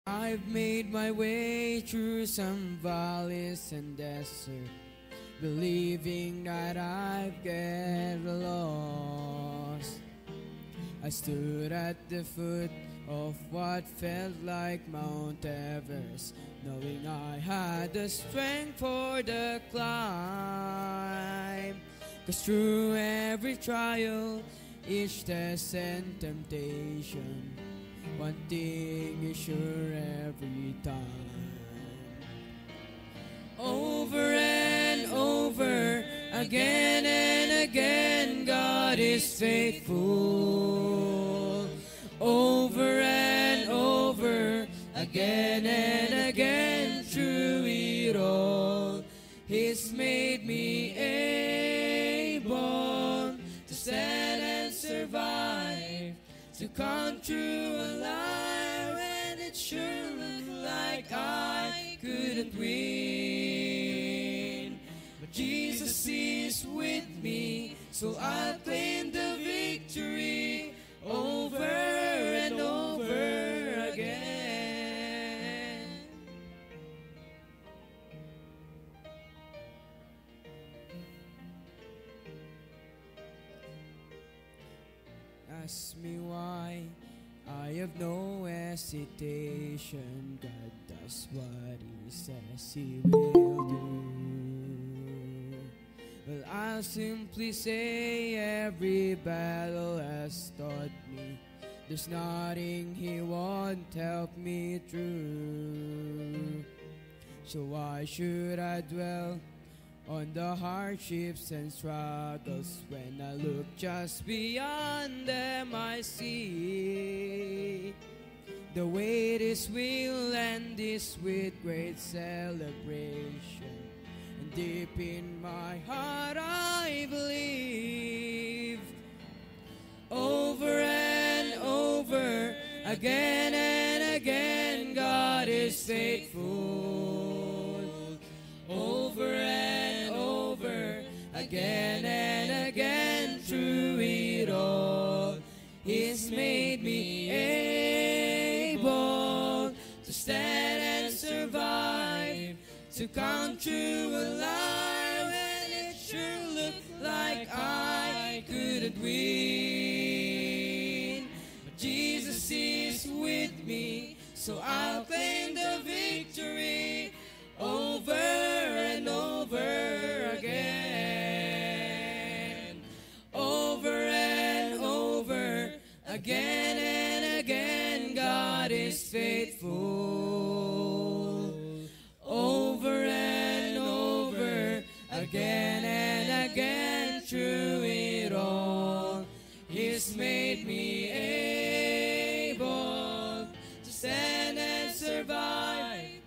I've made my way through some valleys and desert, believing that I'd get lost. I stood at the foot of what felt like Mount Everest, knowing I had the strength for the climb. 'Cause through every trial, each test and temptation, one thing is sure every time. Over and over, again and again, God is faithful. Over and over, again and again, through it all, He's made me able to stand and survive, to come through alive when it sure looked like I couldn't win. But Jesus is with me, so I'll claim the victory over and over again. Ask me why, I have no hesitation. God does what He says He will do. Well, I'll simply say every battle has taught me there's nothing He won't help me through. So why should I dwell on the hardships and struggles when I look just beyond them? I see the way this will end is with great celebration, and deep in my heart I believe. Over and over, again and again, God is faithful. Over and over, again and again, through it all, He's made me able to stand and survive, to come through alive when it sure looked like I couldn't win. But Jesus is with me, so I'll claim the victory over and over again. Over and over, again and again, God is faithful. Over and over, again and again, through it all, He's made me able to stand and survive,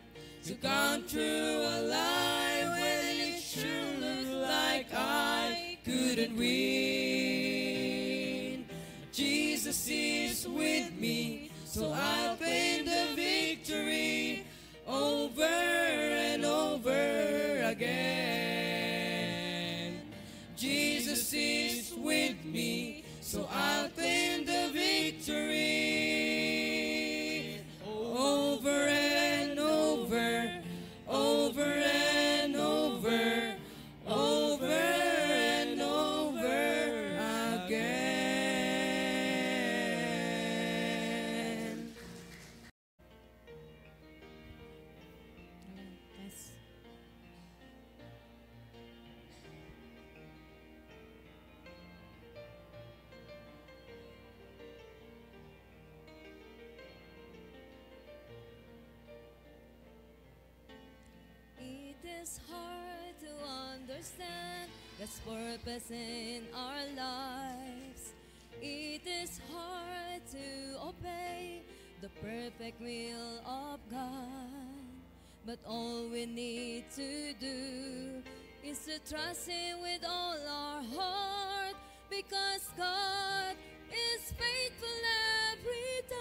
to come through alive when it sure looked like I couldn't win. Jesus is with me, so I'll claim the victory over and over again. Jesus is with me, so I'll claim the victory over and over, over and over, over and over again. Yes. It is hard to understand God's purpose in our lives. It is hard to obey the perfect will of God. But all we need to do is to trust Him with all our heart, because God is faithful every time.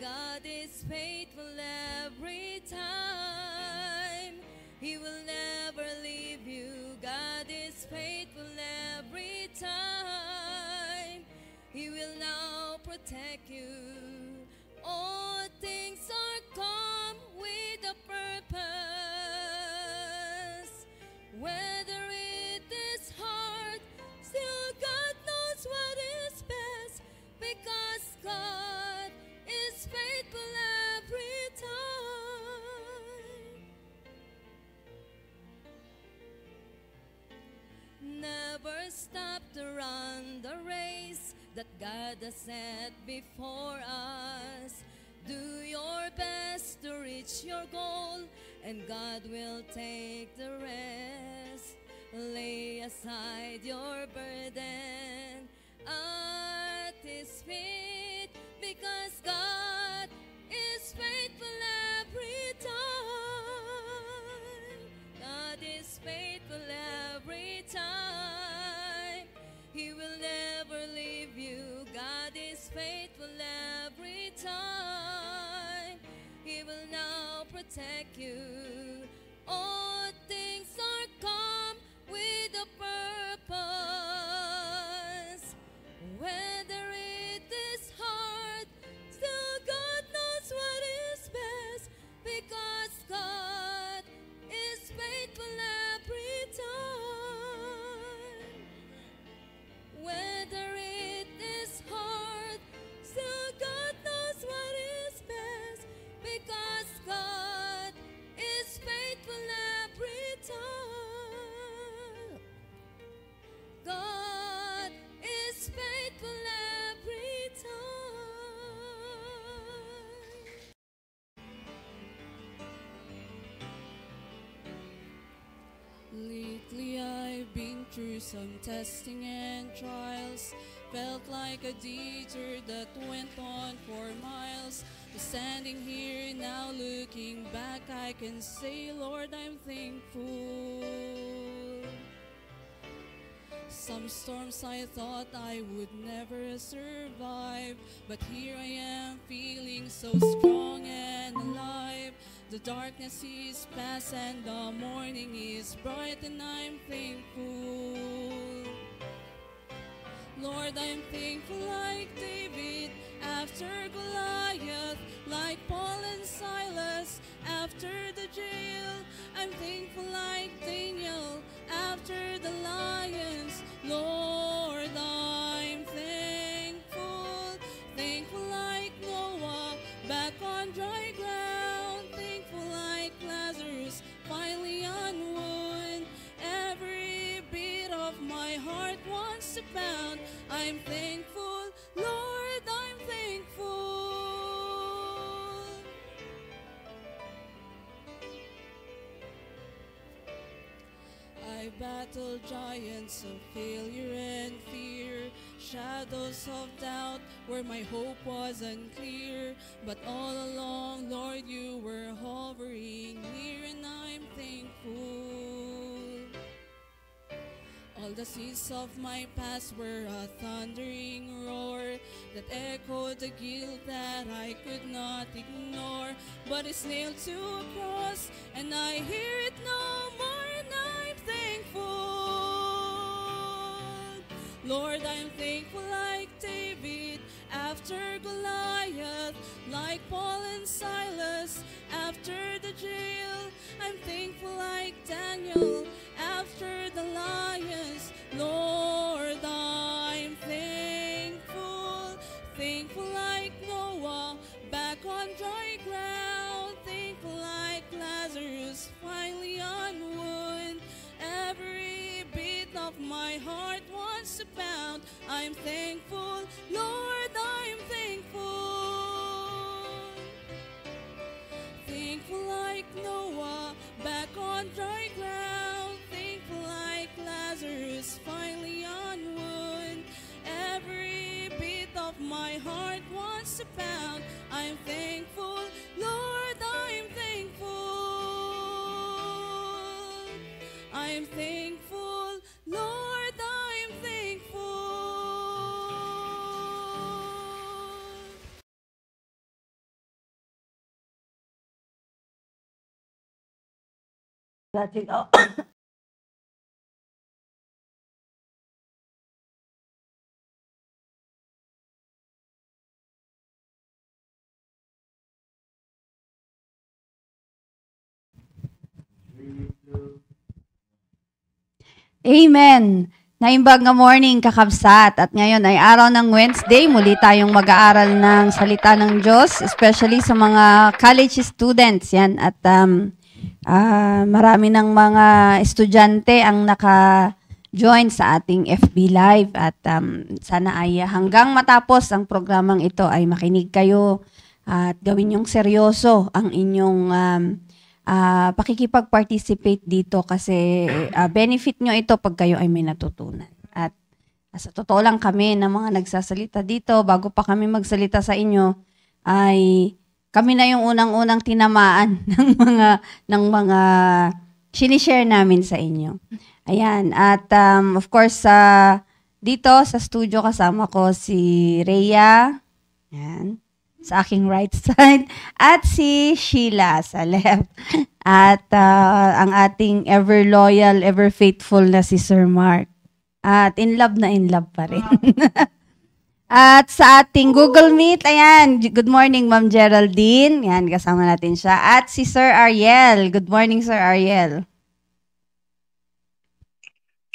God is faithful every time. He will never leave you. God is faithful every time. He will now protect you. All things are come with a purpose. Whether it is hard, still God knows what is best, because God is faithful every time. Never stop to run the race that God has set before us. Do your best to reach your goal, and God will take the rest. Lay aside your burden at His feet, because God is faithful every time. God is faithful every time. He will never leave you. God is faithful every time. He will now protect you. All things are come with a purpose. Whether it is hard, still God knows what is best, because God is faithful every time. Whether it is hard, still God knows what is best, because God is faithful every time. God is faithful every time. Lately I've been through some testing and trials. Felt like a detour that went on for miles. But standing here now looking back, I can say, Lord, I'm thankful. Some storms I thought I would never survive, but here I am feeling so strong and alive. The darkness is past and the morning is bright, and I'm thankful. Lord, I'm thankful like David after Goliath, like Paul and Silas after the jail. I'm thankful like Daniel after the lions. Lord, I'm thankful. Thankful like Noah back on dry ground. Thankful like Lazarus finally on wood. Every beat of my heart wants to pound. I'm thankful, Lord, I'm thankful. I battled giants of failure and fear, shadows of doubt where my hope was unclear. But all along, Lord, you were hovering near, and I'm thankful. All the seas of my past were a thundering roar that echoed the guilt that I could not ignore. But it's nailed to a cross, and I hear it no more, and I'm thankful. Lord, I'm thankful like David after Goliath, like Paul and Silas after the jail. I'm thankful like Daniel after the lions. Lord, I'm thankful. Thankful like Noah back on dry ground. Thankful like Lazarus finally on wood. Every beat of my heart wants to pound. I'm thankful, Lord, I'm thankful. Thankful like Noah back on dry ground. Thankful like Lazarus finally on wood. Every beat of my heart wants to pound. I'm thankful, Lord, I'm thankful. I'm thankful, Lord, I'm thankful. That's it. Oh, Amen. Naimbag nga morning, kakabsat. At ngayon ay araw ng Wednesday. Muli tayong mag-aaral ng salita ng Diyos, especially sa mga college students. Yan. At marami ng mga estudyante ang naka-join sa ating FB Live. At sana ay hanggang matapos ang programang ito ay makinig kayo at gawin yung seryoso ang inyong pakikipag-participate dito kasi benefit nyo ito pag kayo ay may natutunan. At sa totoo lang kami na mga nagsasalita dito, bago pa kami magsalita sa inyo, ay kami na yung unang-unang tinamaan ng mga sinishare namin sa inyo. Ayan. At of course, dito sa studio kasama ko si Rhea. Ayan. Sa aking right side, at si Sheila sa left. At ang ating ever loyal, ever faithful na si Sir Mark. At in love pa rin. At sa ating Google Meet, ayan, good morning Ma'am Geraldine. Yan, kasama natin siya. At si Sir Ariel. Good morning, Sir Ariel.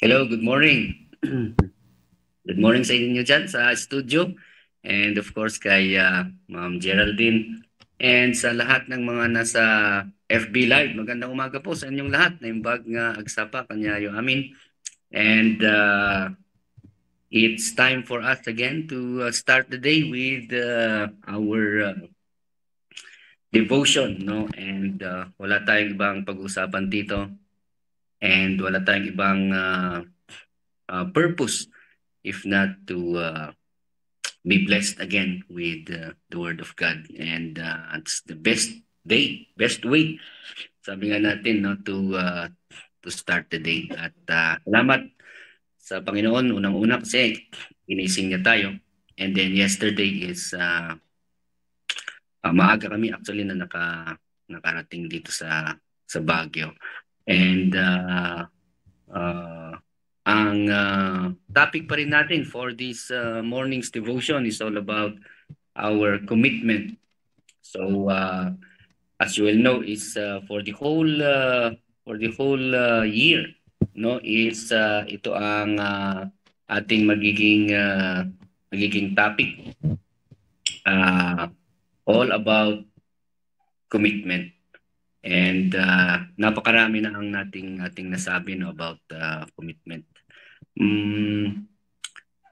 Hello, good morning. Good morning sa inyo dyan sa studio. And of course kay Ma'am Geraldine and sa lahat ng mga nasa FB Live. Magandang umaga po sa inyong lahat. Naimbag nga agsapa kanyayo amin. And it's time for us again to start the day with our devotion, no? And wala tayong ibang pag-usapan dito. And wala tayong ibang purpose if not to be blessed again with the Word of God. And it's the best way, sabi nga natin, no, to start the day. At salamat sa Panginoon, unang-una kasi inising niya tayo. And then yesterday is maaga kami actually na nakarating dito sa Baguio. And ang topic pa rin natin for this morning's devotion is all about our commitment. So as you will know, is for the whole year, no, is ito ang ating magiging topic, all about commitment. And napakarami na ang nating nasabi, no, about commitment.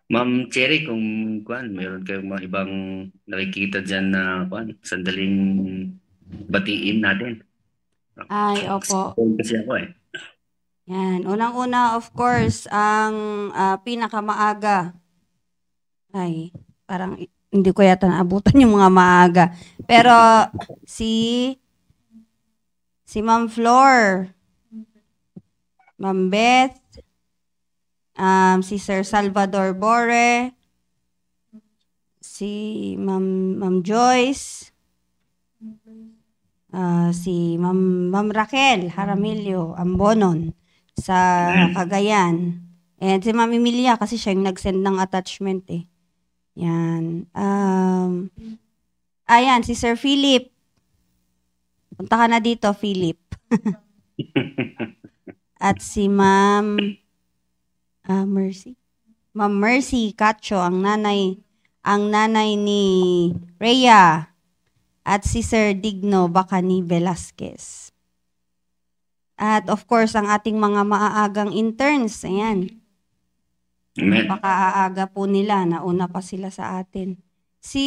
Ma'am Cherry, kung meron kayong mga ibang nakikita dyan na sandaling batiin natin. Ay, opo. Kasi ako Yan. Unang-una, of course, ang pinakamaaga. Ay, parang hindi ko yata naabutan yung mga maaga. Pero si Ma'am Flor, Ma'am Beth, si Sir Salvador Bore, si Ma'am Joyce, si Ma'am Raquel Jaramillo Ambonon sa Cagayan. And si Ma'am Emilia kasi siya yung nag-send ng attachment eh. Yan. Ayan, si Sir Philip. Punta ka na dito, Philip. At si Ma'am Mercy. Ma'am Mercy Cacho, ang nanay ni Rhea. At si Sir Digno Bacani Velasquez. At of course, ang ating mga maaagang interns. Ayan. Napakaaga po nila. Nauna pa sila sa atin. Si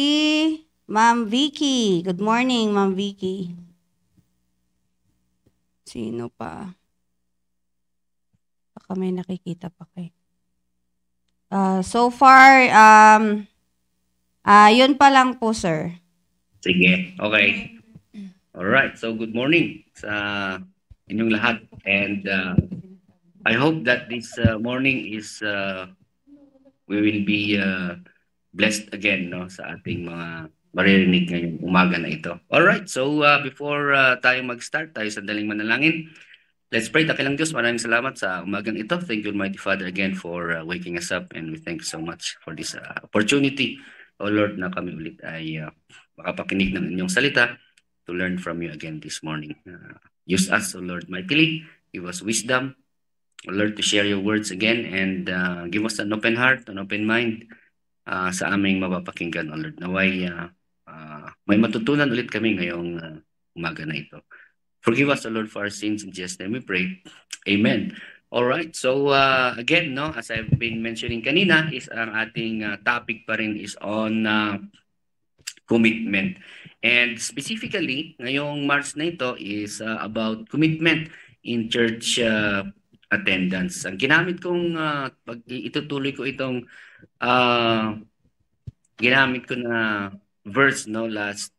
Ma'am Vicky. Good morning, Ma'am Vicky. Sino pa? Baka may nakikita pa kayo. So far, yun pa lang po, sir. Sige, okay. Alright, so good morning sa inyong lahat. And I hope that this morning is we will be blessed again, no, sa ating mga maririnig ngayong umaga na ito. Alright, so before tayo mag-start, tayo sandaling manalangin. Let's pray. Dakilang Diyos, maraming salamat sa umagang ito. Thank you, Almighty Father, again for waking us up, and we thank you so much for this opportunity, O Lord, na kami ulit ay makapakinig ng inyong salita to learn from you again this morning. Use us, O Lord, mightily. Give us wisdom, O Lord, to share your words again, and give us an open heart, an open mind sa aming mapapakinggan, O Lord. Naway may matutunan ulit kami ngayong umaga na ito. Forgive us, O Lord, for our sins. In Jesus' name we pray. Amen. All right. So again, no, as I've been mentioning kanina, is ang ating topic pa rin is on commitment. And specifically, ngayong March na ito is about commitment in church attendance. Ang ginamit kong pag itutuloy ko itong ginamit ko na verse no last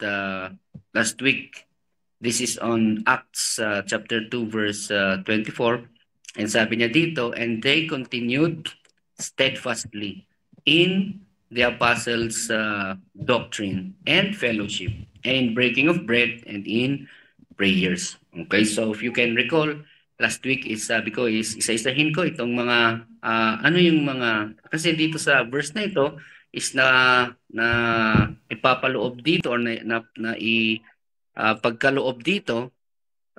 week. This is on Acts chapter 2 verse 24. And sabi niya dito, and they continued steadfastly in the apostles' doctrine and fellowship, and breaking of bread, and in prayers. Okay, so if you can recall, last week is sabi ko is isa-isahin ko itong mga ano yung mga, kasi dito sa verse na ito is na ipapaloob dito or pagkaloob dito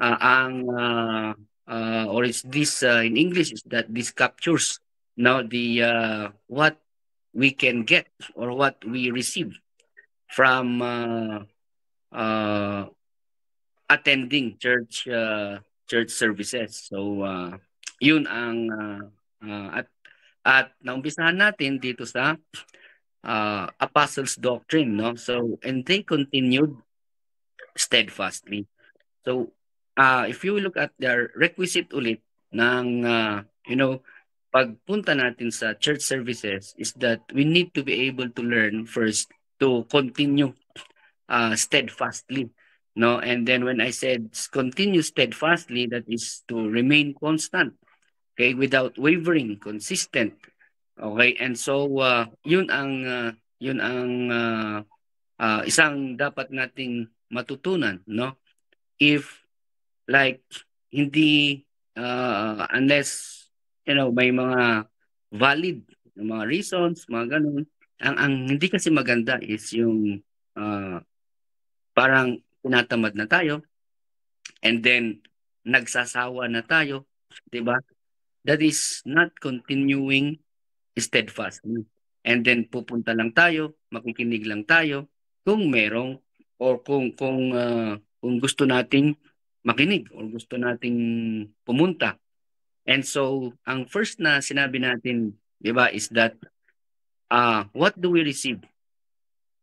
ang or is this in English is that this captures now the what we can get or what we receive from attending church services. So yun ang at naumpisahan natin dito sa apostles' doctrine, no? So and they continued steadfastly. So if you look at their requisite ulit ng pagpunta natin sa church services is that we need to be able to learn first to continue steadfastly, no? And then when I said continue steadfastly, that is to remain constant, okay, without wavering, consistent, okay. And so yun ang isang dapat nating matutunan, no? If like hindi unless may mga valid mga reasons, mga ganun. Ang hindi kasi maganda is yung parang tinatamad na tayo and then nagsasawa na tayo, 'di ba? That is not continuing steadfastly. And then pupunta lang tayo, makikinig lang tayo kung merong or kung gusto nating makinig or gusto nating pumunta. And so ang first na sinabi natin, 'di ba, is that what do we receive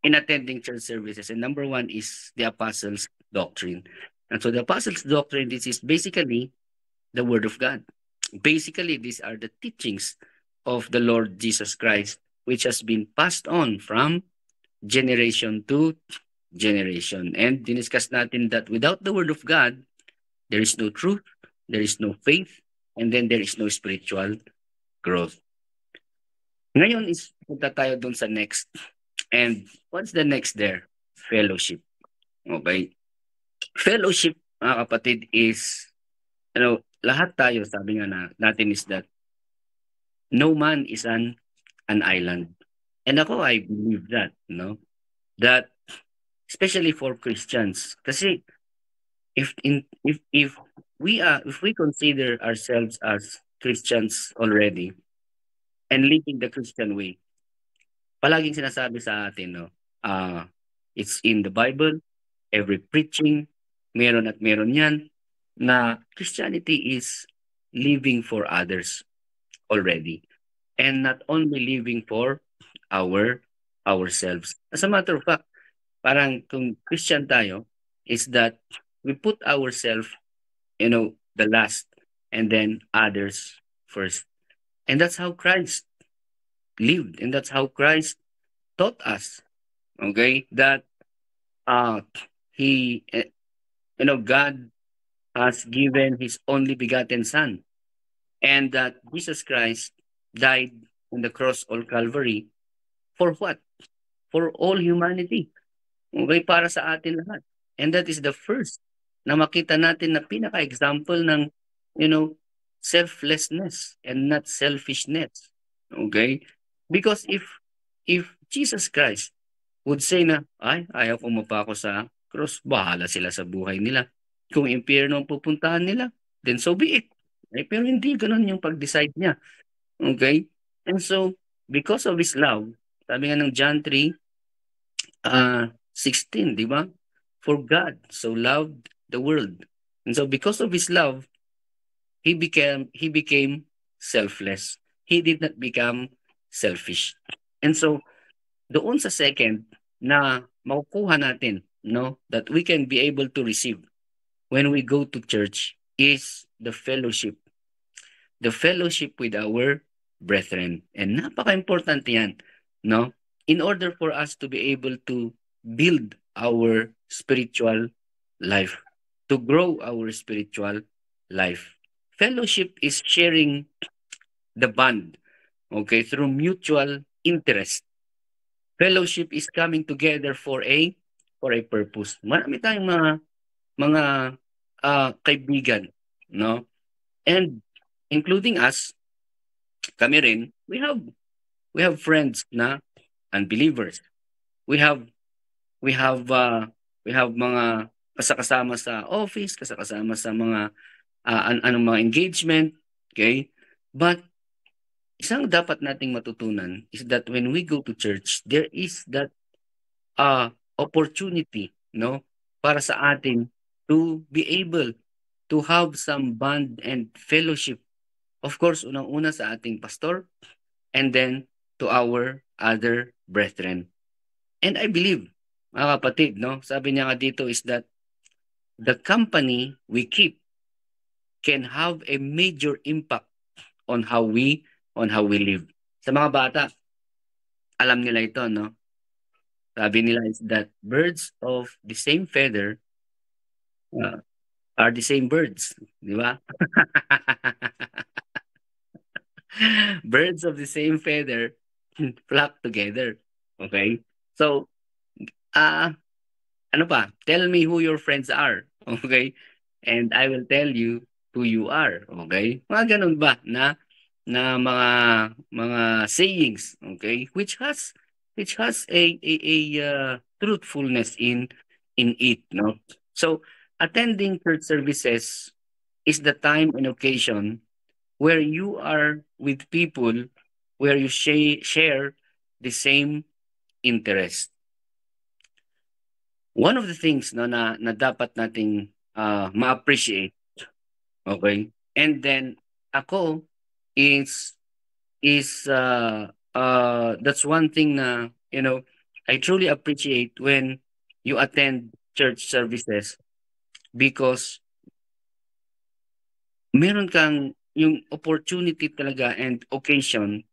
in attending church services? And number one is the apostles' doctrine. And so the apostles' doctrine, this is basically the word of God. Basically, these are the teachings of the Lord Jesus Christ, which has been passed on from generation to generation. And diniscuss natin that without the word of God, there is no truth, there is no faith, and then there is no spiritual growth. Ngayon is punta tayo dun sa next. And what's the next there? Fellowship. Okay. Fellowship, mga kapatid, is lahat tayo, sabi nga natin is that no man is an island. And ako, I believe that, no? That especially for Christians, kasi if we consider ourselves as Christians already and living the Christian way, palaging sinasabi sa atin, no? It's in the Bible, every preaching, meron at meron yan, na Christianity is living for others already and not only living for ourselves. As a matter of fact, parang kung Christian tayo is that we put ourselves, the last and then others first. And that's how Christ lived, and that's how Christ taught us. Okay? That he God has given his only begotten Son, and that Jesus Christ died on the cross of Calvary for what? For all humanity. Okay, para sa atin lahat. And that is the first na makita natin na pinaka-example ng, selflessness and not selfishness. Okay? Because if Jesus Christ would say na, ayaw ko mapa ako sa cross, bahala sila sa buhay nila. Kung impyerno ang pupuntahan nila, then so be it. Pero hindi gano'n yung pag-decide niya. Okay? And so, because of His love, sabi nga ng John 3:16, di ba? For God so loved the world. And so because of His love, He became selfless. He did not become selfish. And so, doon sa second na makukuha natin, no, that we can be able to receive when we go to church is the fellowship. The fellowship with our brethren. And napaka-importante yan, no? In order for us to be able to build our spiritual life, to grow our spiritual life. Fellowship is sharing the bond, okay, through mutual interest. Fellowship is coming together for a purpose. Marami tayong mga kaibigan, no? And including us, kami rin, we have friends na unbelievers. We have we have mga kasakasama sa office, kasakasama sa mga anong mga engagement, okay? But isang dapat nating matutunan is that when we go to church, there is that opportunity, no, para sa atin to be able to have some bond and fellowship. Of course, unang-una sa ating pastor and then to our other brethren. And I believe, mga kapatid, no, sabi niya nga dito is that the company we keep can have a major impact on how we live. Sa mga bata, alam nila ito, no? Sabi nila is that birds of the same feather are the same birds, di ba? Birds of the same feather flock together. Okay? So, ano pa? Tell me who your friends are. Okay? And I will tell you who you are. Okay? Mga ganun ba na mga sayings, okay? Which has a truthfulness in it, no? So, attending church services is the time and occasion where you are with people where you share the same interest. One of the things no na dapat nating ma-appreciate, okay? And then ako is that's one thing na, I truly appreciate when you attend church services because meron kang yung opportunity talaga and occasion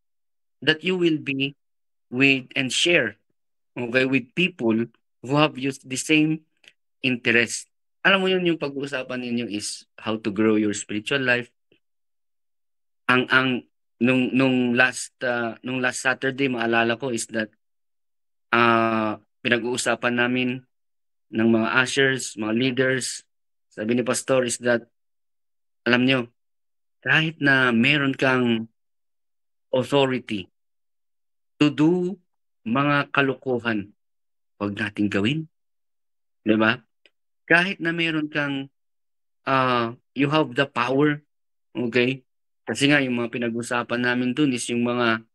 that you will be with and share, okay, with people who have used the same interest. Alam mo yun, yung pag-uusapan ninyo is how to grow your spiritual life. Ang nung last Saturday, maalala ko is that pinag-uusapan namin ng mga ushers, mga leaders, sabi ni pastor is that, alam nyo, kahit na meron kang authority to do mga kalukuhan, huwag nating gawin. Di ba? Kahit na meron kang, you have the power, okay? Kasi nga, yung mga pinag-usapan namin dun is yung mga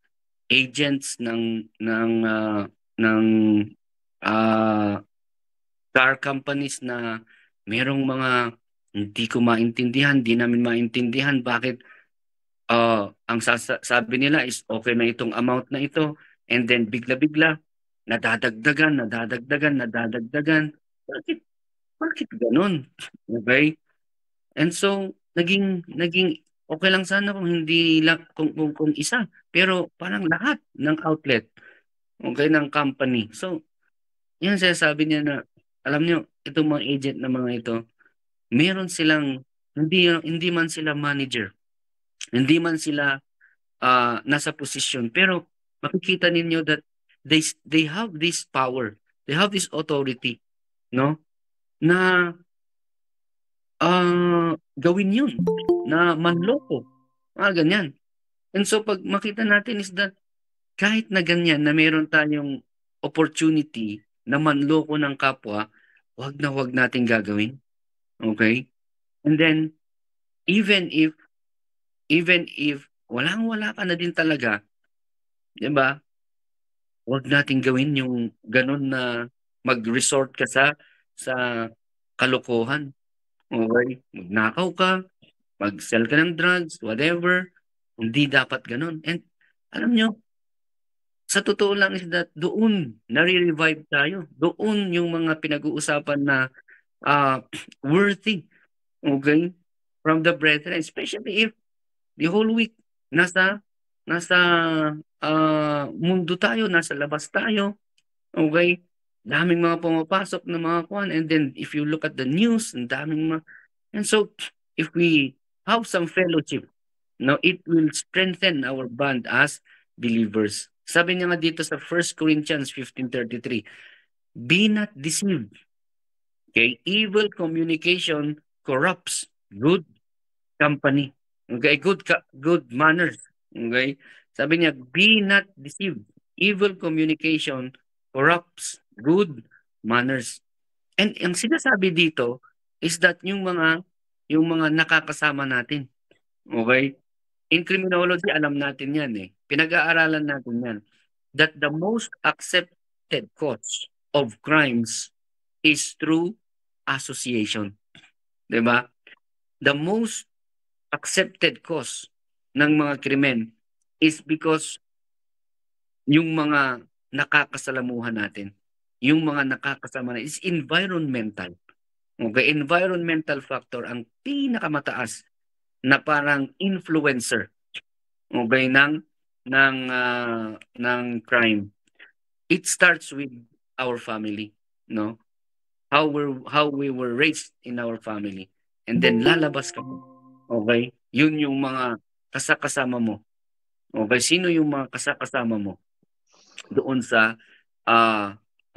agents ng car companies na merong mga hindi ko maintindihan, di namin maintindihan bakit ang sabi nila is okay na itong amount na ito and then bigla-bigla nadadagdagan. Bakit ganun? Okay? And so naging okay lang sana kung hindi lang kung isa, pero parang lahat ng outlet, okay, ng company. So, yun sinasabi niya na, alam niyo, itong mga agent na mga ito, meron silang, hindi man sila manager, hindi man sila nasa posisyon, pero makikita ninyo that they have this power, they have this authority, no? Na gawin yun, na manloko, mga ganyan. And so pag makita natin is that kahit na ganyan na meron tayong opportunity na manloko ng kapwa, wag na wag nating gagawin. Okay? And then, even if walang-wala ka na din talaga, 'di ba? Huwag nating gawin yung gano'n na mag-resort ka sa kalokohan, okey? Magnakaw ka, mag-sell ka ng drugs, whatever. Hindi dapat gano'n. And alam niyo, sa totoo lang is that doon nare-revive tayo. Doon yung mga pinag-uusapan na, ah, worthy, okey, from the brethren. Especially if the whole week nasa nasa, mundo tayo, nasa labas tayo. Okay, daming mga pumapasok na mga kuwan, and then if you look at the news, ang daming and so if we have some fellowship, no, it will strengthen our bond as believers. Sabi niya nga dito sa 1 Corinthians 15:33, "Be not deceived, okay? Evil communication corrupts good company." Okay, good manners. Okay? Sabi niya, "Be not deceived. Evil communication corrupts good manners." And ang sinasabi dito is that yung mga nakakasama natin. Okay? In criminology, alam natin 'yan eh. Pinag-aaralan natin 'yan. That the most accepted cause of crimes is through association. 'Di ba? The most accepted cause ng mga krimen is because yung mga nakakasalamuhan natin, yung mga nakakasama na is environmental. Okay, environmental factor ang pinakamataas na parang influencer, okay, ng crime. It starts with our family, no? How we were raised in our family. And then lalabas ka mo. Okay? Yun yung mga kasama mo. Okay, sino yung mga kasama mo doon sa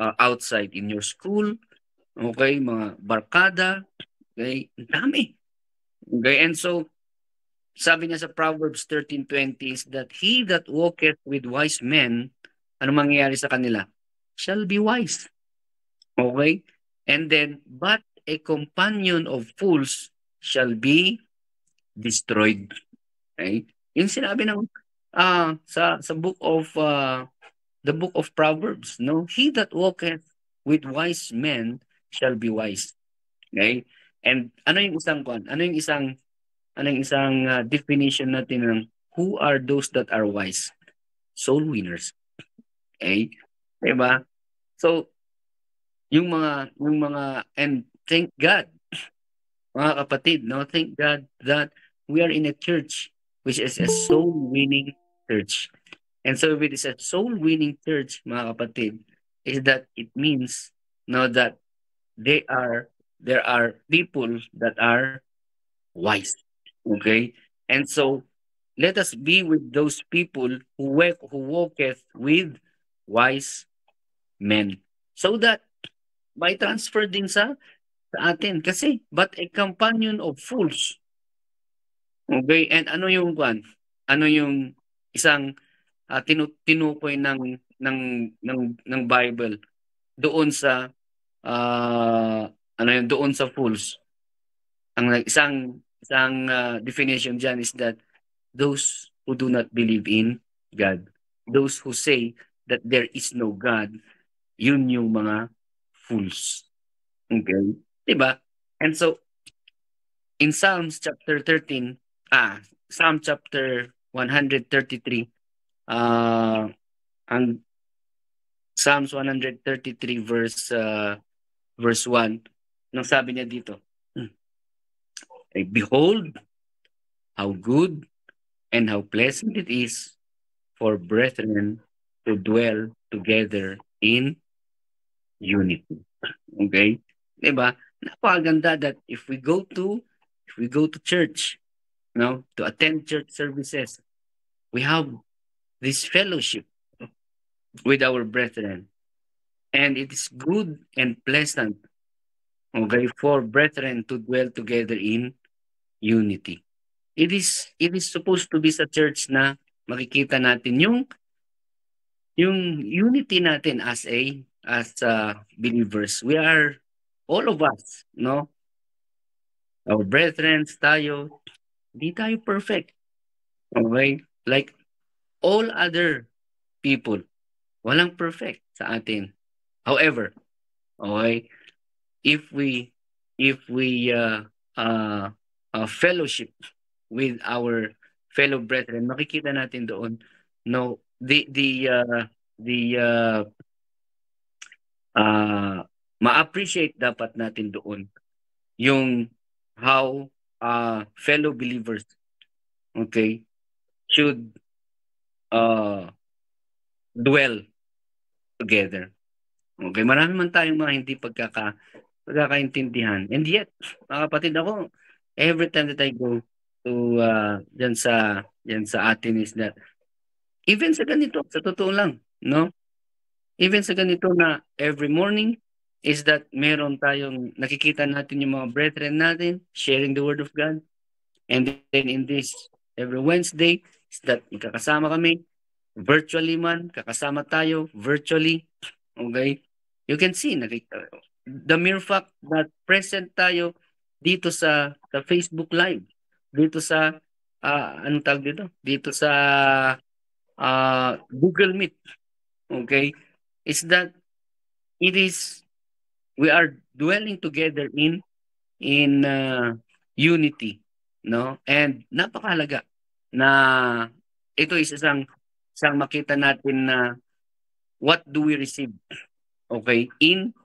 outside in your school, okay, mga barkada, okay, ang dami. Okay, and so sabi niya sa Proverbs 13:20 is that he that walketh with wise men, ano mangyayari sa kanila? Shall be wise. Okay? And then, but a companion of fools shall be destroyed. Okay? Yung sinabi ng sa the book of Proverbs, no? He that walketh with wise men shall be wise. Okay? And ano yung isang definition natin ng who are those that are wise? Soul winners. Okay? 'Di ba? So, and thank God, mga kapatid, no? Thank God that we are in a church which is a soul winning church. And so if it is a soul winning church, mga kapatid, is that it means, no, that there are people that are wise. Okay? And so let us be with those people who walketh with wise men. So that may transfer din sa atin. Kasi, but a companion of fools. Okay? And ano yung kwan? Ano yung isang tinukoy ng Bible doon sa doon sa fools? Ang isang definition diyan is that those who do not believe in God, those who say that there is no God, yun yung mga fools. Okay? 'Di ba? And so in Psalm chapter 133, ang Psalms 133 verse 1, nang sabi niya dito, "Behold, how good and how pleasant it is for brethren to dwell together in unity." Okay? 'Di ba? Napakaganda that if we go to church, no, to attend church services, we have this fellowship with our brethren. And it is good and pleasant, okay, for brethren to dwell together in unity. It is supposed to be sa church na makikita natin yung unity natin as believers. We are all of us, no? our brethren tayo, di tayo perfect. Okay? Like all other people, walang perfect sa atin. However, okay, if we fellowship with our fellow brethren, makikita natin doon no the ma-appreciate dapat natin doon yung how fellow believers, okay, should uh, dwell together. Okay, marami man tayong mga hindi pagkakaintindihan. And yet, mga kapatid, ako, every time that I go to dyan sa atin is that, even sa ganito, sa totoo lang, no? Even sa ganito na every morning is that meron tayong nakikita natin yung mga brethren natin sharing the word of God. And then in this every Wednesday is that magkakasama kami virtually man, kakasama tayo virtually. Okay? You can see the mere fact that present tayo dito sa Facebook Live, dito sa anong tawag dito? Dito sa Google Meet. Okay? Is that we are dwelling together in unity, no? And napakahalaga na ito is isang makita natin na what do we receive, okay, in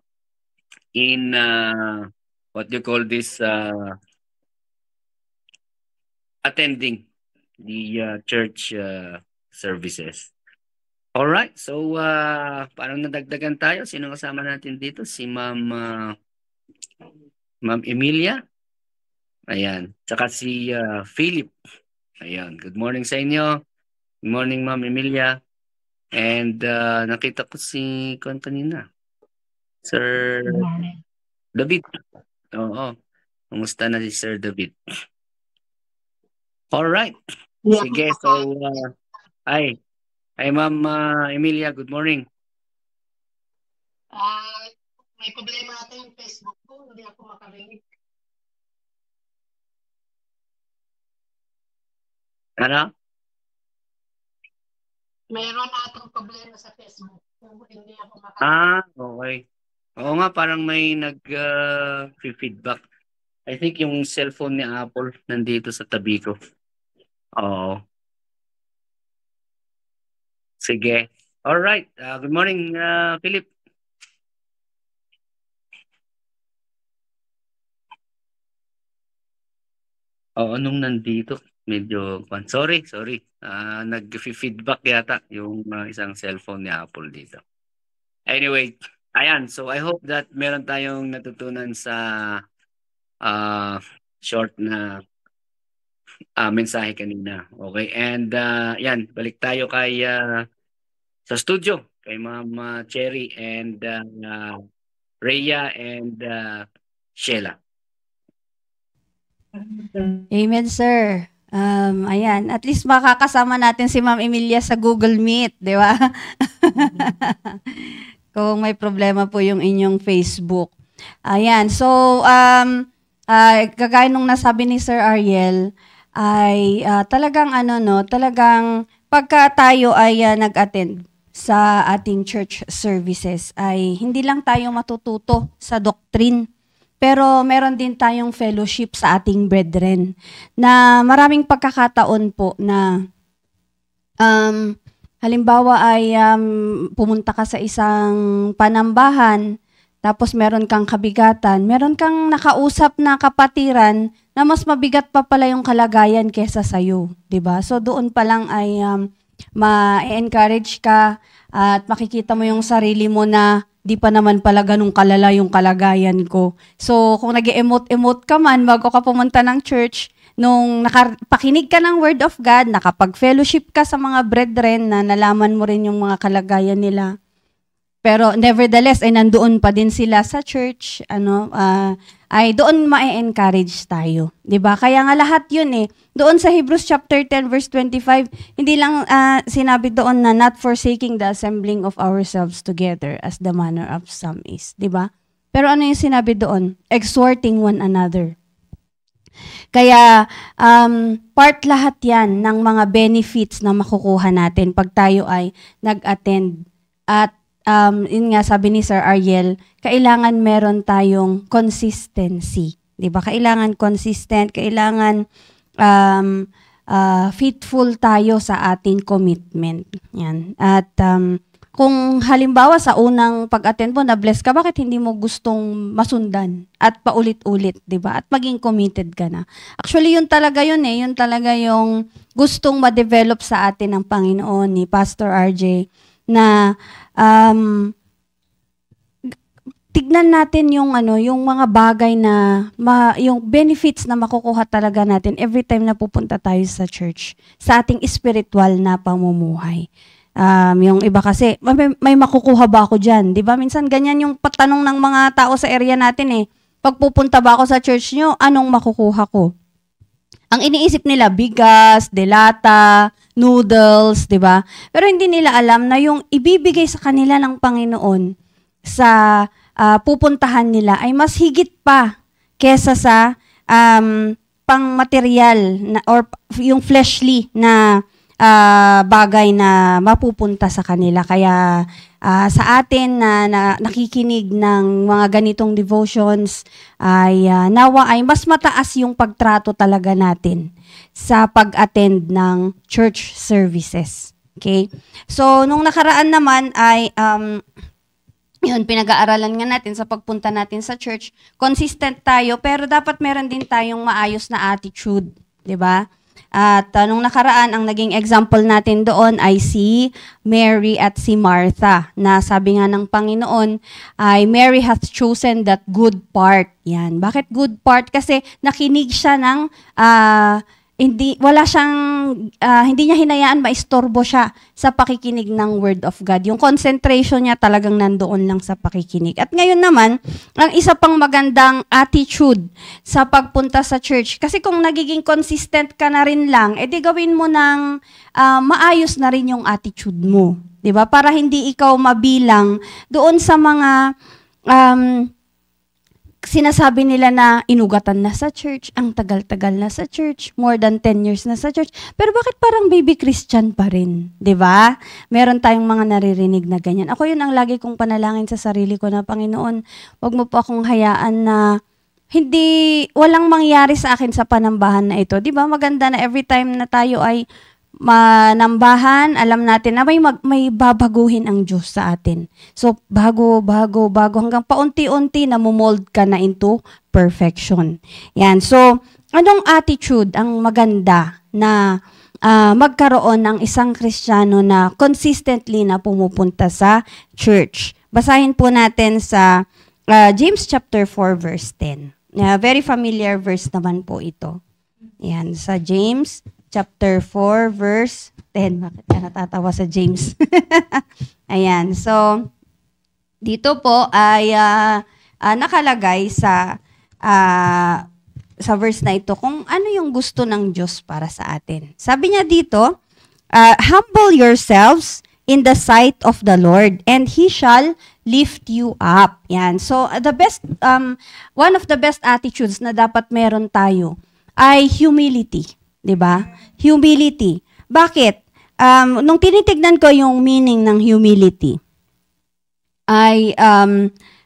what do you call this, attending the church services. All right, so parang nadagdagan tayo. Sino kasama natin dito? Si Ma'am Emilia. Ayan. Tsaka si Philip. Ayan. Good morning sa inyo. Good morning, Ma'am Emilia. And nakita ko si kanina. Sir David. Oo. Kumusta na si Sir David? All right. Sige, so hi, Ma'am Emilia, good morning. May problema ata yung Facebook ko, hindi ako makarinig. Ano? Mayroon atang problema sa Facebook ko, hindi ako makarinig. Okay. Oo nga, parang may nag-feedback. I think yung cellphone ni Apple nandito sa tabi ko. Oo. Sige. All right. Good morning, Philip. Oo, nung nandito, medyo sorry. Nag-feedback yata yung isang cellphone ni Apple dito. Anyway, ayan. So I hope that meron tayong natutunan sa short na mensahe kanina. Okay? And yan, balik tayo kay sa studio kay Ma'am Cherry and Rhea and Sheila. Amen, sir. Ayan, at least makakasama natin si Ma'am Emilia sa Google Meet, di ba? Kung may problema po yung inyong Facebook. Ayan, so kagaya nung nasabi ni Sir Ariel, ay talagang talagang pagka tayo ay nag-attend sa ating church services ay hindi lang tayo matututo sa doctrine, pero meron din tayong fellowship sa ating brethren na maraming pagkakataon po na halimbawa ay pumunta ka sa isang panambahan, tapos meron kang kabigatan, meron kang nakausap na kapatiran na mas mabigat pa pala yung kalagayan kesa sa'yo, 'di ba? So doon pa lang ay ma-encourage ka at makikita mo yung sarili mo na di pa naman pala ganun kalala yung kalagayan ko. So kung nag-emote-emote ka man bago ka pumunta ng church, nung nakapakinig ka ng Word of God, nakapag-fellowship ka sa mga brethren na nalaman mo rin yung mga kalagayan nila, pero nevertheless ay nandoon pa din sila sa church, ay doon ma-encourage tayo, 'di ba? Kaya nga lahat 'yun doon sa Hebrews chapter 10 verse 25, hindi lang sinabi doon na not forsaking the assembling of ourselves together as the manner of some is, 'di ba? Pero ano yung sinabi doon? Exhorting one another. Kaya, part lahat yan ng mga benefits na makukuha natin pag tayo ay nag-attend. At, yun nga, sabi ni Sir Ariel, kailangan meron tayong consistency. Diba? Kailangan consistent, kailangan faithful tayo sa ating commitment. Yan. At, kung halimbawa sa unang pag-attend mo, na-bless ka, bakit hindi mo gustong masundan at paulit-ulit, di ba? At maging committed ka na. Actually, yun talaga yun eh. Yun talaga yung gustong ma-develop sa atin ng Panginoon ni Pastor RJ na tignan natin yung yung mga bagay na yung benefits na makukuha talaga natin every time na pupunta tayo sa church, sa ating spiritual na pamumuhay. Yung iba kasi, may makukuha ba ako dyan? Di ba? Minsan ganyan yung patanong ng mga tao sa area natin eh. Pag pupunta ba ako sa church nyo, anong makukuha ko? Ang iniisip nila, bigas, delata, noodles, di ba? Pero hindi nila alam na yung ibibigay sa kanila ng Panginoon sa pupuntahan nila ay mas higit pa kesa sa pang-material or yung fleshly na bagay na mapupunta sa kanila. Kaya sa atin na nakikinig ng mga ganitong devotions ay nawa ay mas mataas yung pagtrato talaga natin sa pag-attend ng church services. Okay? So, nung nakaraan naman ay yun, pinag-aaralan nga natin sa pagpunta natin sa church. Consistent tayo, pero dapat meron din tayong maayos na attitude. 'Di ba? At nung nakaraan, ang naging example natin doon ay si Mary at si Martha, na sabi nga ng Panginoon ay Mary hath chosen that good part. Yan. Bakit good part? Kasi nakinig siya ng hindi niya hinayaan maistorbo siya sa pakikinig ng Word of God. Yung concentration niya talagang nandoon lang sa pakikinig. At ngayon naman, ang isa pang magandang attitude sa pagpunta sa church, kasi kung nagiging consistent ka na rin lang, edi gawin mo ng maayos na rin yung attitude mo. 'Di ba? Para hindi ikaw mabilang doon sa mga sinasabi nila na inugatan na sa church, ang tagal-tagal na sa church, more than 10 years na sa church. Pero bakit parang baby Christian pa rin? 'Di ba? Meron tayong mga naririnig na ganyan. Ako yun ang lagi kong panalangin sa sarili ko na, Panginoon, wag mo po akong hayaan na walang mangyari sa akin sa panambahan na ito. 'Di ba? Maganda na every time na tayo ay manambahan, alam natin na may babaguhin ang Diyos sa atin. So, bago, hanggang paunti-unti na mumold ka na into perfection. Yan. So, anong attitude ang maganda na magkaroon ng isang Kristiyano na consistently na pumupunta sa church? Basahin po natin sa James chapter 4 verse 10. Very familiar verse naman po ito. Yan, sa James chapter 4, verse 10. Bakit ka natatawa sa James? Ayan. So, dito po ay nakalagay sa verse na ito kung ano yung gusto ng Diyos para sa atin. Sabi niya dito, humble yourselves in the sight of the Lord, and He shall lift you up. Yan. So, one of the best attitudes na dapat meron tayo ay humility. 'Di ba? Humility. Bakit? Nung tinitignan ko yung meaning ng humility, ay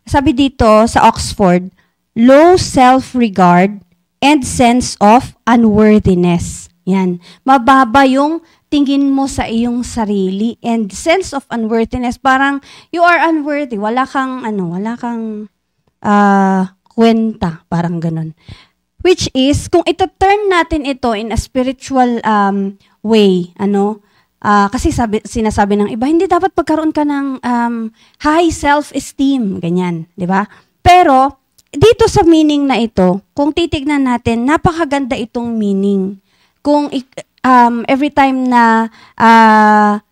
sabi dito sa Oxford, low self-regard and sense of unworthiness. Yan. Mababa yung tingin mo sa iyong sarili and sense of unworthiness. Parang you are unworthy. Wala kang kwenta. Parang ganun. Which is, kung ito-turn natin ito in a spiritual way, kasi sinasabi ng iba, hindi dapat pagkaroon ka ng high self-esteem, ganyan, di ba? Pero, dito sa meaning na ito, kung titignan natin, napakaganda itong meaning. Kung every time na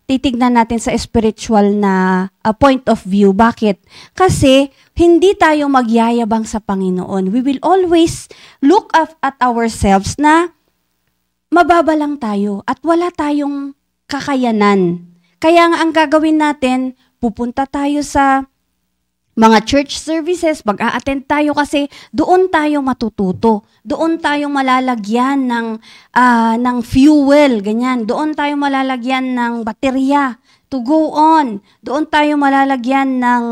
titignan natin sa spiritual na point of view. Bakit? Kasi hindi tayo magyayabang sa Panginoon. We will always look at ourselves na mababa lang tayo at wala tayong kakayanan. Kaya nga ang gagawin natin, pupunta tayo sa mga church services, mag-a-attend tayo kasi doon tayo matututo. Doon tayo malalagyan ng fuel, ganyan. Doon tayo malalagyan ng baterya to go on. Doon tayo malalagyan ng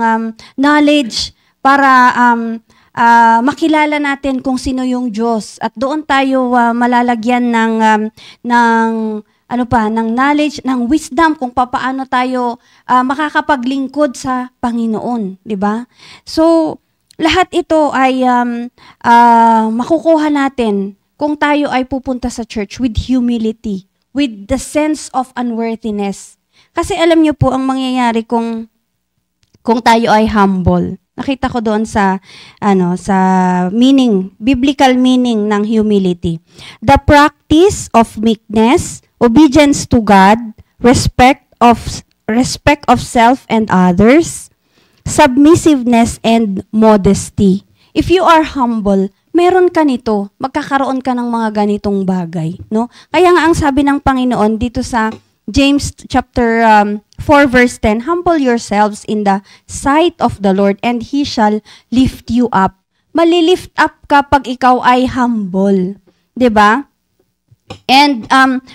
knowledge para makilala natin kung sino yung Diyos. At doon tayo malalagyan ng knowledge, ng wisdom kung paano tayo makakapaglingkod sa Panginoon, di ba? So, lahat ito ay makukuha natin kung tayo ay pupunta sa church with humility, with the sense of unworthiness. Kasi alam niyo po ang mangyayari kung tayo ay humble. Nakita ko doon sa meaning, biblical meaning ng humility. The practice of meekness, obedience to God, respect of self and others, submissiveness and modesty. If you are humble, meron ka nito, magkakaroon ka ng mga ganitong bagay, no? Kaya nga ang sabi ng Panginoon dito sa James chapter 4 verse 10, humble yourselves in the sight of the Lord and He shall lift you up. Malilift up ka pag ikaw ay humble. 'Di ba? And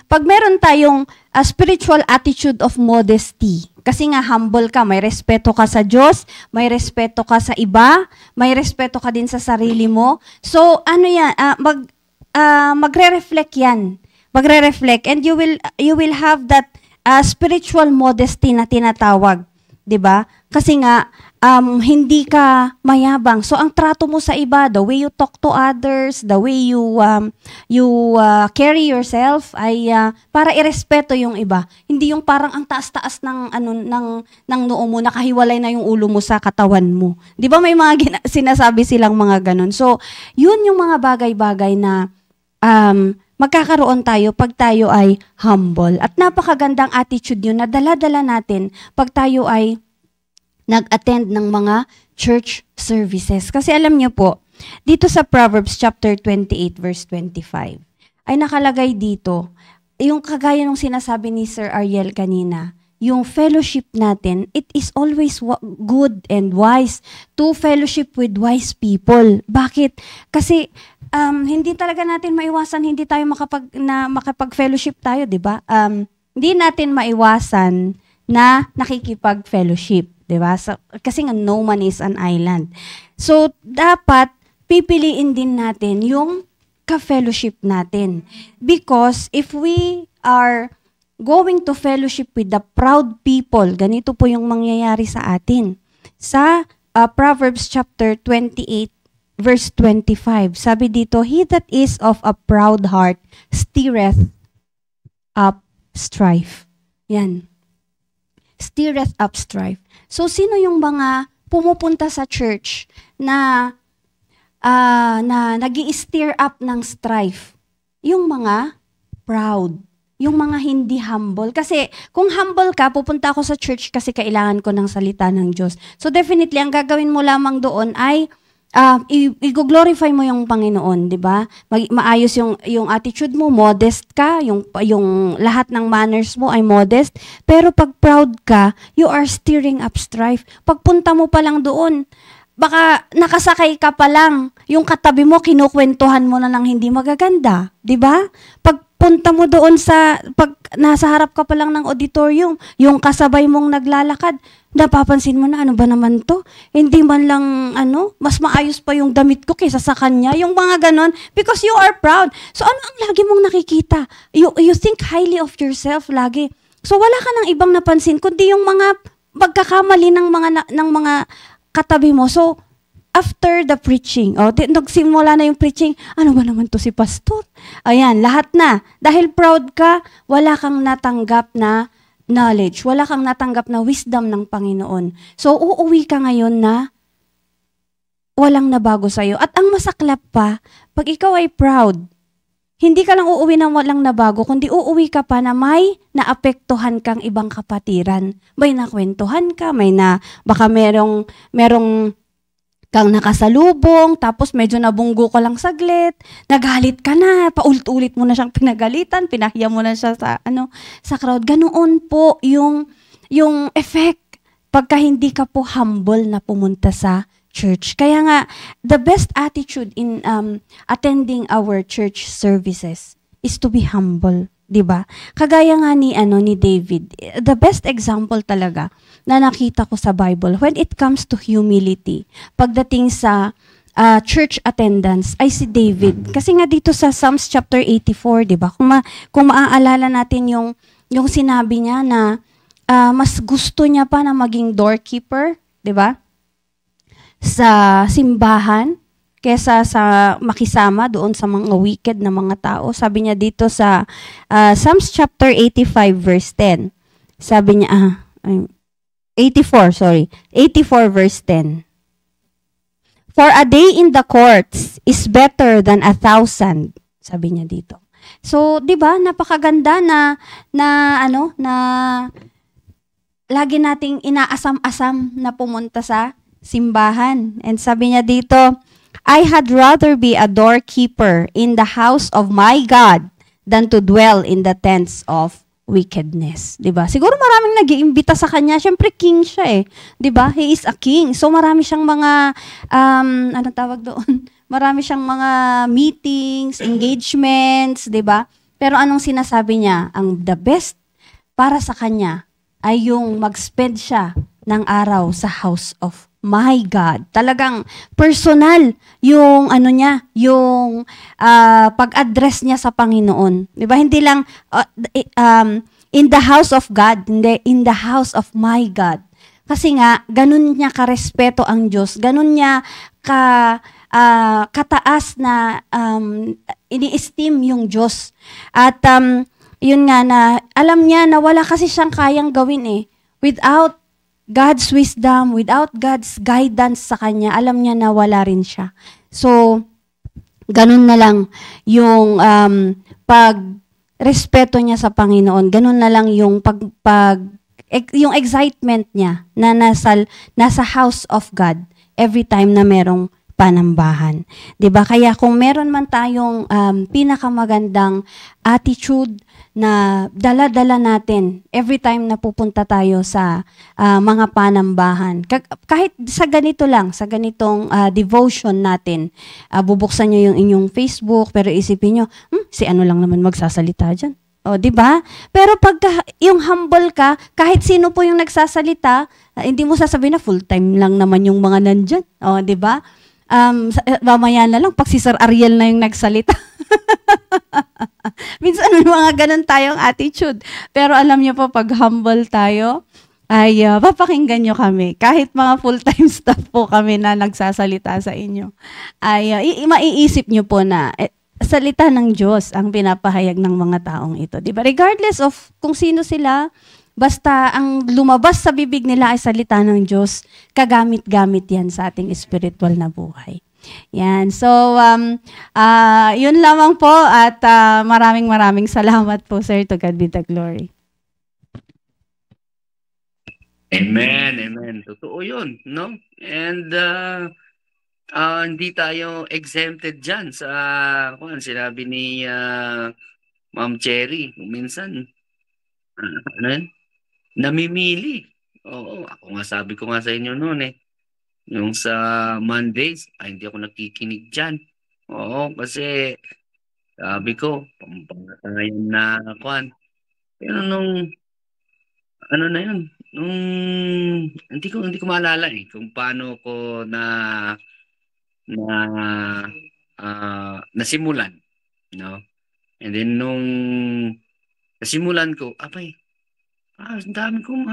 pag meron tayong spiritual attitude of modesty, kasi nga humble ka, may respeto ka sa Diyos, may respeto ka sa iba, may respeto ka din sa sarili mo. So ano yan, magre-reflect yan. Magre-reflect and you will have that spiritual modesty na tinatawag, 'di ba? Kasi nga hindi ka mayabang. So ang trato mo sa iba, the way you talk to others, the way you carry yourself ay para irespeto yung iba. Hindi yung parang ang taas-taas ng noo mo, nakahiwalay na yung ulo mo sa katawan mo. 'Di ba may mga sinasabi silang mga ganun. So, yun yung mga bagay-bagay na magkakaroon tayo pag tayo ay humble. At napakagandang attitude yun na dala-dala natin pag tayo ay nag-attend ng mga church services. Kasi alam niyo po, dito sa Proverbs chapter 28 verse 25, ay nakalagay dito, yung kagaya ng sinasabi ni Sir Ariel kanina, yung fellowship natin, it is always good and wise to fellowship with wise people. Bakit? Kasi hindi talaga natin maiwasan, hindi tayo makapag-fellowship tayo, di ba? Hindi natin maiwasan na nakikipag-fellowship, di ba? So, kasi nga, no man is an island. So, dapat pipiliin din natin yung ka-fellowship natin. Because if we are going to fellowship with the proud people, ganito po yung mangyayari sa atin. Sa Proverbs chapter 28, verse 25, sabi dito, he that is of a proud heart stirreth up strife. Yan. Stirreth up strife. So, sino yung mga pumupunta sa church na nag-i-stir up ng strife? Yung mga proud. Yung mga hindi humble. Kasi kung humble ka, pupunta ako sa church kasi kailangan ko ng salita ng Diyos. So definitely, ang gagawin mo lamang doon ay i-glorify mo yung Panginoon, di ba? Maayos yung attitude mo, modest ka, yung lahat ng manners mo ay modest. Pero pag proud ka, you are stirring up strife. Pagpunta mo pa lang doon, baka nakasakay ka pa lang, yung katabi mo, kinukwentuhan mo na ng hindi magaganda, di ba? Pagpunta mo doon pag nasa harap ka pa lang ng auditorium, yung kasabay mong naglalakad, napapansin mo na, ano ba naman to? Hindi man lang, mas maayos pa yung damit ko kaysa sa kanya, yung mga ganon, because you are proud. So ano ang lagi mong nakikita? You think highly of yourself lagi. So wala ka nang ibang napansin, kundi yung mga pagkakamali ng mga katabi mo. So, after the preaching, nagsimula na yung preaching, ano ba naman to si pastor? Ayan, lahat na. Dahil proud ka, wala kang natanggap na knowledge, wala kang natanggap na wisdom ng Panginoon. So, uuwi ka ngayon na walang nabago sa'yo. At ang masaklap pa, pag ikaw ay proud, hindi ka lang uuwi na walang nabago, kundi uuwi ka pa na may naapektuhan kang ibang kapatiran. May nakwentuhan ka, baka merong kang nakasalubong, tapos medyo nabunggo ka lang saglit, nagalit ka na, paulit-ulit mo na siyang pinagalitan, pinahiya mo na siya sa crowd. Ganoon po yung effect pagka hindi ka po humble na pumunta sa church. Kaya nga, the best attitude in attending our church services is to be humble, 'di ba? Kagaya nga ni David, the best example talaga na nakita ko sa Bible when it comes to humility. Pagdating sa church attendance ay si David. Kasi nga dito sa Psalms chapter 84, 'di ba? Kung maaalala natin yung sinabi niya na mas gusto niya pa na maging doorkeeper, 'di ba? Sa simbahan kesa sa makisama doon sa mga wicked na mga tao. Sabi niya dito sa Psalms chapter 85 verse 10. Sabi niya 84 verse 10. For a day in the courts is better than 1,000, sabi niya dito. So, 'di ba, napakaganda na lagi nating inaasam-asam na pumunta sa simbahan. And sabi niya dito, I had rather be a doorkeeper in the house of my God than to dwell in the tents of wickedness. 'Di ba? Siguro maraming nag-iimbita sa kanya. Syempre king siya eh. 'Di ba? He is a king. So marami siyang mga anong tawag doon? Marami siyang mga meetings, engagements, 'di ba? Pero anong sinasabi niya? Ang the best para sa kanya ay yung mag-spend siya ng araw sa house of my God. Talagang personal yung yung pag-address niya sa Panginoon. 'Di ba? Hindi lang in the house of God, hindi in the house of my God. Kasi nga ganun niya karespeto ang Diyos, ganun niya kataas na ini-esteem yung Diyos. At yun nga na alam niya na wala kasi siyang kayang gawin without God's wisdom, without God's guidance sa kanya, alam niya na wala rin siya. So, ganun na lang yung pag-respeto niya sa Panginoon. Ganun na lang yung yung excitement niya na nasa house of God every time na merong panambahan. 'Di ba? Kaya kung meron man tayong pinakamagandang attitude na dala-dala natin every time na pupunta tayo sa mga panambahan. Kahit sa ganito lang, sa ganitong devotion natin, bubuksan niyo yung inyong Facebook, pero isipin niyo, si ano lang naman magsasalita diyan. O, 'di ba? Pero pag yung humble ka, kahit sino po yung nagsasalita, hindi mo sasabihin na full-time lang naman yung mga nandiyan. O, 'di ba? Mamaya na lang, pag si Sir Ariel na yung nagsalita. Minsan may mga ganun tayong attitude. Pero alam niyo po, pag humble tayo, ay papakinggan niyo kami. Kahit mga full-time staff po kami na nagsasalita sa inyo, ay maiisip niyo po na salita ng Diyos ang pinapahayag ng mga taong ito. Diba? Regardless of kung sino sila, basta ang lumabas sa bibig nila ay salita ng Diyos, kagamit-gamit yan sa ating spiritual na buhay. Yan. So, yun lamang po at maraming salamat po, sir. To God be the glory. Amen, amen. Totoo yun, no? And hindi tayo exempted dyan sa, sinabi ni Ma'am Cherry, minsan, namimili. Oo, ako nga sabi ko nga sa inyo noon yung sa Mondays, hindi ako nakikinig dyan. Oo, kasi sabi ko, pampangatayan na pero nung hindi ko maalala kung paano ko nasimulan, no? And then nung nasimulan ko, ang dami kong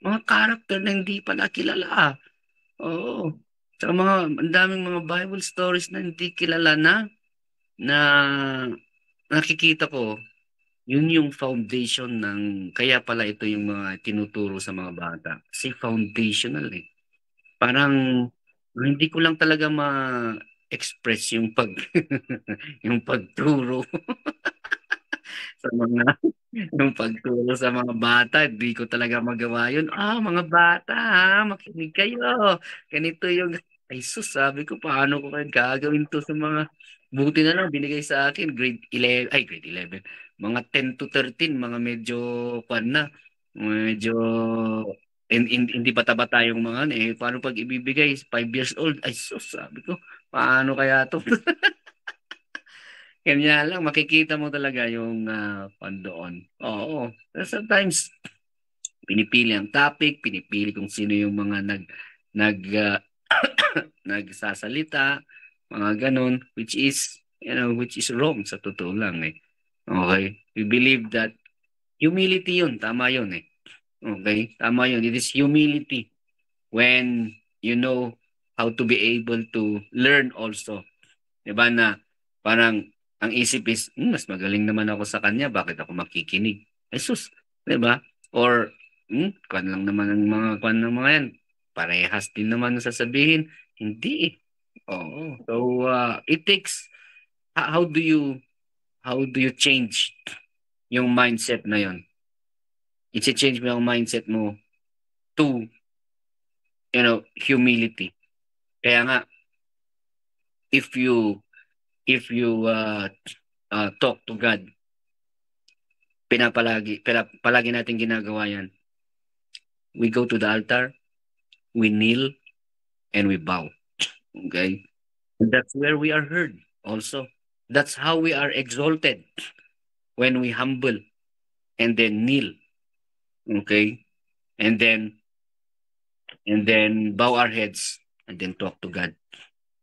mga character na hindi pala kilala. Oo. Saka ang daming mga Bible stories na hindi kilala na nakikita ko. Yun yung foundation kaya pala ito yung mga tinuturo sa mga bata. Kasi foundational Parang hindi ko lang talaga ma-express yung yung pagturo. Yung pagturo sa mga bata, hindi ko talaga magawa yun. Mga bata, makinig kayo. Ganito yung, sus, sabi ko, paano ko kayo gagawin to sa mga, buti na lang, binigay sa akin, grade 11, mga 10 to 13, mga medyo, Medyo hindi bata-bata yung mga ano, eh. Paano pag ibibigay 5 years old? Ay sus, sabi ko, paano kaya 'to? Kanya lang makikita mo talaga yung, doon. Oo, sometimes pinipili ang topic, pinipili kung sino yung mga nag, ah, nagsasalita, mga gano'n, which is wrong sa totoo lang, eh. Okay. We believe that humility yun, tama yun, eh. Okay, tama yun. It is humility when you know how to be able to learn also. 'Di ba na parang ang isip is, mas magaling naman ako sa kanya, bakit ako makikinig? Jesus, 'di ba? Or, kuwan lang naman ang mga kuwan ng mga yan, parehas din naman ang sasabihin. Hindi, eh. Oo. So, it takes, how do you change yung mindset na yon? I-change mo yung mindset mo to, humility. Kaya nga, if you talk to God, palagi natin ginagawa yan. We go to the altar, we kneel, and we bow. Okay? And that's where we are heard also. That's how we are exalted, when we humble and then kneel. Okay? And then bow our heads and then talk to God.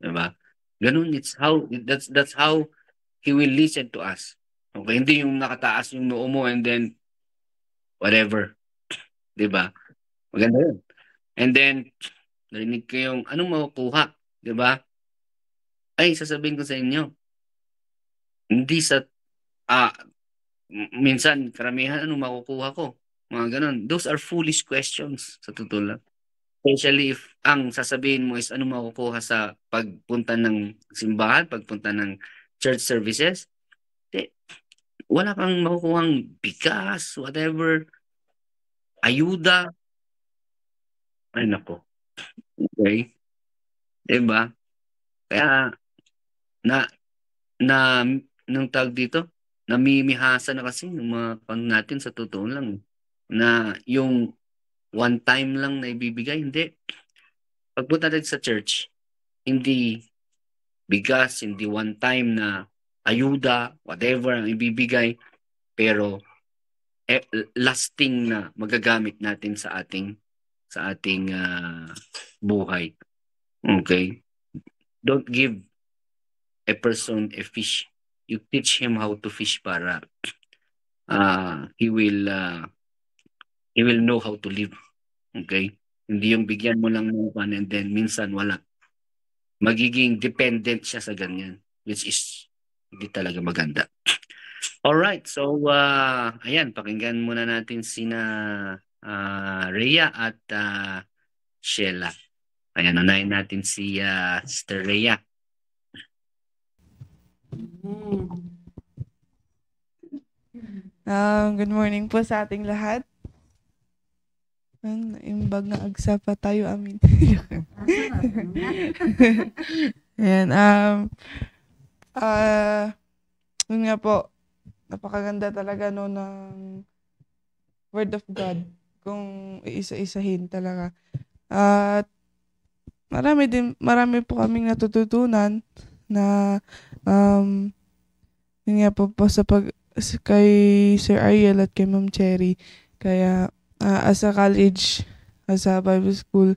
Diba? Ganun, that's how He will listen to us. Okay? Hindi yung nakataas yung noo mo and then whatever. Diba? Maganda yun. And then, narinig ko yung, anong makukuha? Diba? Ay, sasabihin ko sa inyo, hindi sa, minsan, karamihan, anong makukuha ko? Mga ganun. Those are foolish questions, sa totoo lang. Especially if ang sasabihin mo is ano makukuha sa pagpunta ng simbahan, pagpunta ng church services, wala kang makukuhang bigas, whatever, ayuda. Ay nako. Okay? Diba? Kaya na nung tawag dito, namimihasa na kasi ng mga natin sa totoo lang na yung one time lang na ibibigay, hindi. Pagpunta natin sa church, hindi bigas, hindi one time na ayuda, whatever ang ibibigay, pero lasting na magagamit natin sa ating buhay. Okay? Don't give a person a fish. You teach him how to fish para he will know how to live. Okay? Hindi yung bigyan mo lang ng pan and then minsan wala. Magiging dependent siya sa ganyan, which is hindi talaga maganda. Alright, so ayan, pakinggan muna natin sina Rhea at Sheila. Ayan, unahin natin si Sister Rhea. Good morning po sa ating lahat. Imbag na agsa pa tayo, amin. Ayan, yun nga po, napakaganda talaga no ng Word of God kung iisa-isahin talaga. At marami po kaming natututunan na yun nga po kay Sir Ariel at kay Ma'am Cherry. Kaya as a college, as a Bible school,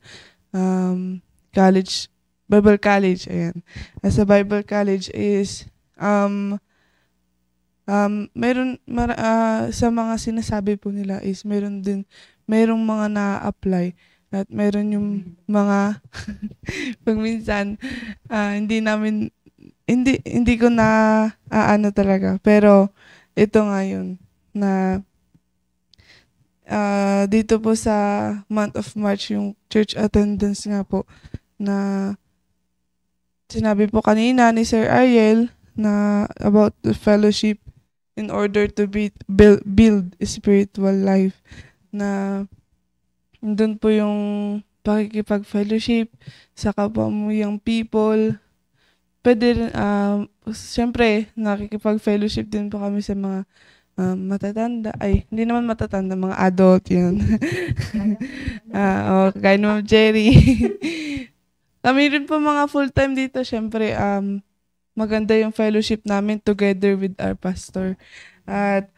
Bible college, ayan. As a Bible college is, sa mga sinasabi po nila is merong mga na-apply at meron yung mga pag minsan hindi ko na ano talaga, pero ito nga yun na dito po sa month of March yung church attendance nga po na sinabi po kanina ni Sir Ariel na about the fellowship in order to build a spiritual life, na doon po yung pakikipag-fellowship sa kapamuyang people. Pwede rin, syempre, nakikipag-fellowship din po kami sa mga matatanda, ay, hindi naman matatanda, mga adult, yun. Kagaya ni Ma'am Jerry. Kami rin po mga full-time dito, syempre, maganda yung fellowship namin together with our pastor. At,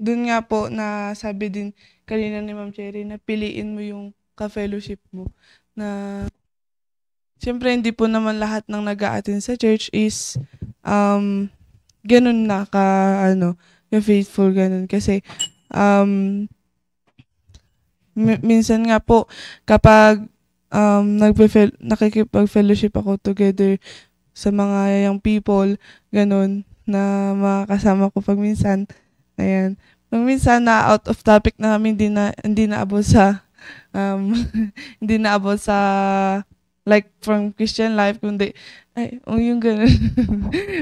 dun nga po na sabi din kanina ni Ma'am Cherry na piliin mo yung ka-fellowship mo. Na siyempre hindi po naman lahat ng nag-a-attend sa church is ganun na ka-faithful ganun. Kasi minsan nga po kapag nakikipag-fellowship ako together sa mga young people, ganun, na makakasama ko pag minsan, ayan. Pag minsan na out of topic na kami, hindi na abot sa hindi na abot sa like from Christian life, kundi yung ganun.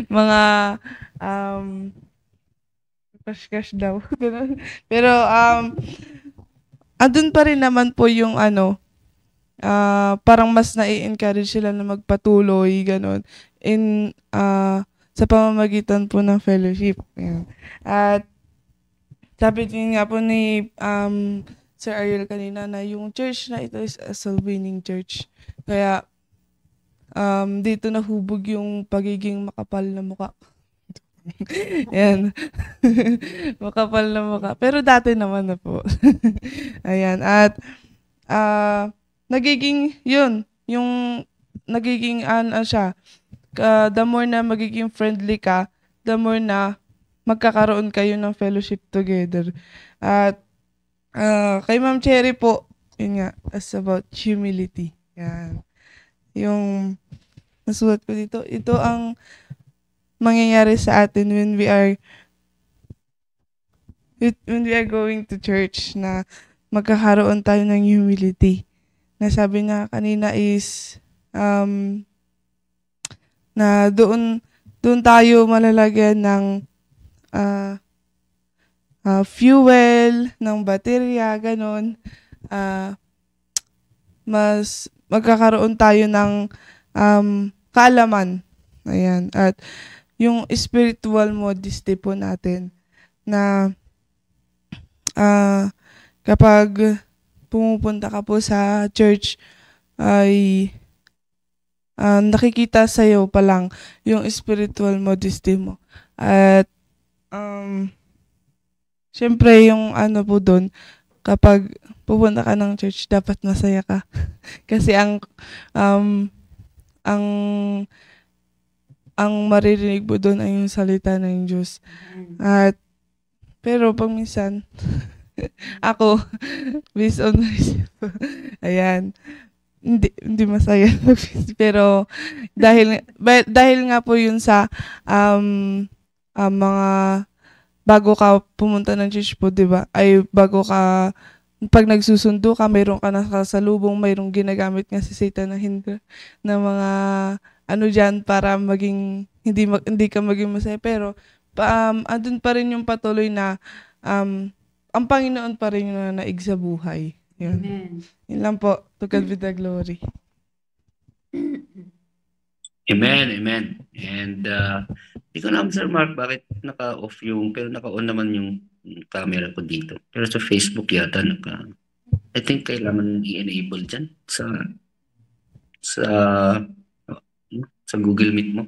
Mga crush daw. Ganun. Pero andun pa rin naman po yung parang mas nai-encourage sila na magpatuloy, ganun, sa pamamagitan po ng fellowship. Ayan. At sabi din nga po ni Sir Ariel kanina na yung church na ito is a soul-winning church. Kaya dito nahubog yung pagiging makapal na mukha. Ayan. Makapal na mukha. Pero dati naman na po. Ayan. At nagiging yun, yung nagiging siya, the more na magiging friendly ka, the more na magkakaroon kayo ng fellowship together. At kay Ma'am Cherry po, yun nga, it's about humility. Yan. Yung nasulat ko dito, ito ang mangyayari sa atin when we are going to church, na magkakaroon tayo ng humility. Na sabi niya kanina is na doon tayo malalagyan ng fuel, ng baterya, ganon. Mas magkakaroon tayo ng kaalaman. Ayan. At yung spiritual modesty po natin na kapag pumupunta ka po sa church ay nakikita sa'yo pa lang yung spiritual modesty mo. At syempre yung po doon, kapag pupunta ka ng church, dapat masaya ka. Kasi ang maririnig mo doon ay yung salita ng Diyos. At pero pag minsan ako based on myself, ayan, hindi masaya. Pero dahil nga po yun sa mga bago ka pumunta ng church po, 'di ba? Ay bago ka, pag nagsusundo ka, mayroon ka nakasalubong, mayroong ginagamit nga si Satan na mga diyan para maging hindi ka maging masaya, pero andun pa rin yung patuloy na ang Panginoon pa rin yung naig sa buhay. Yun. Amen. Yun lang po. To God be the glory. Amen, amen. And hindi ko na, Sir Mark, bakit naka-off pero naka-on naman yung camera ko dito. Pero sa Facebook yata I think kailangan i-enable dyan sa Google Meet mo.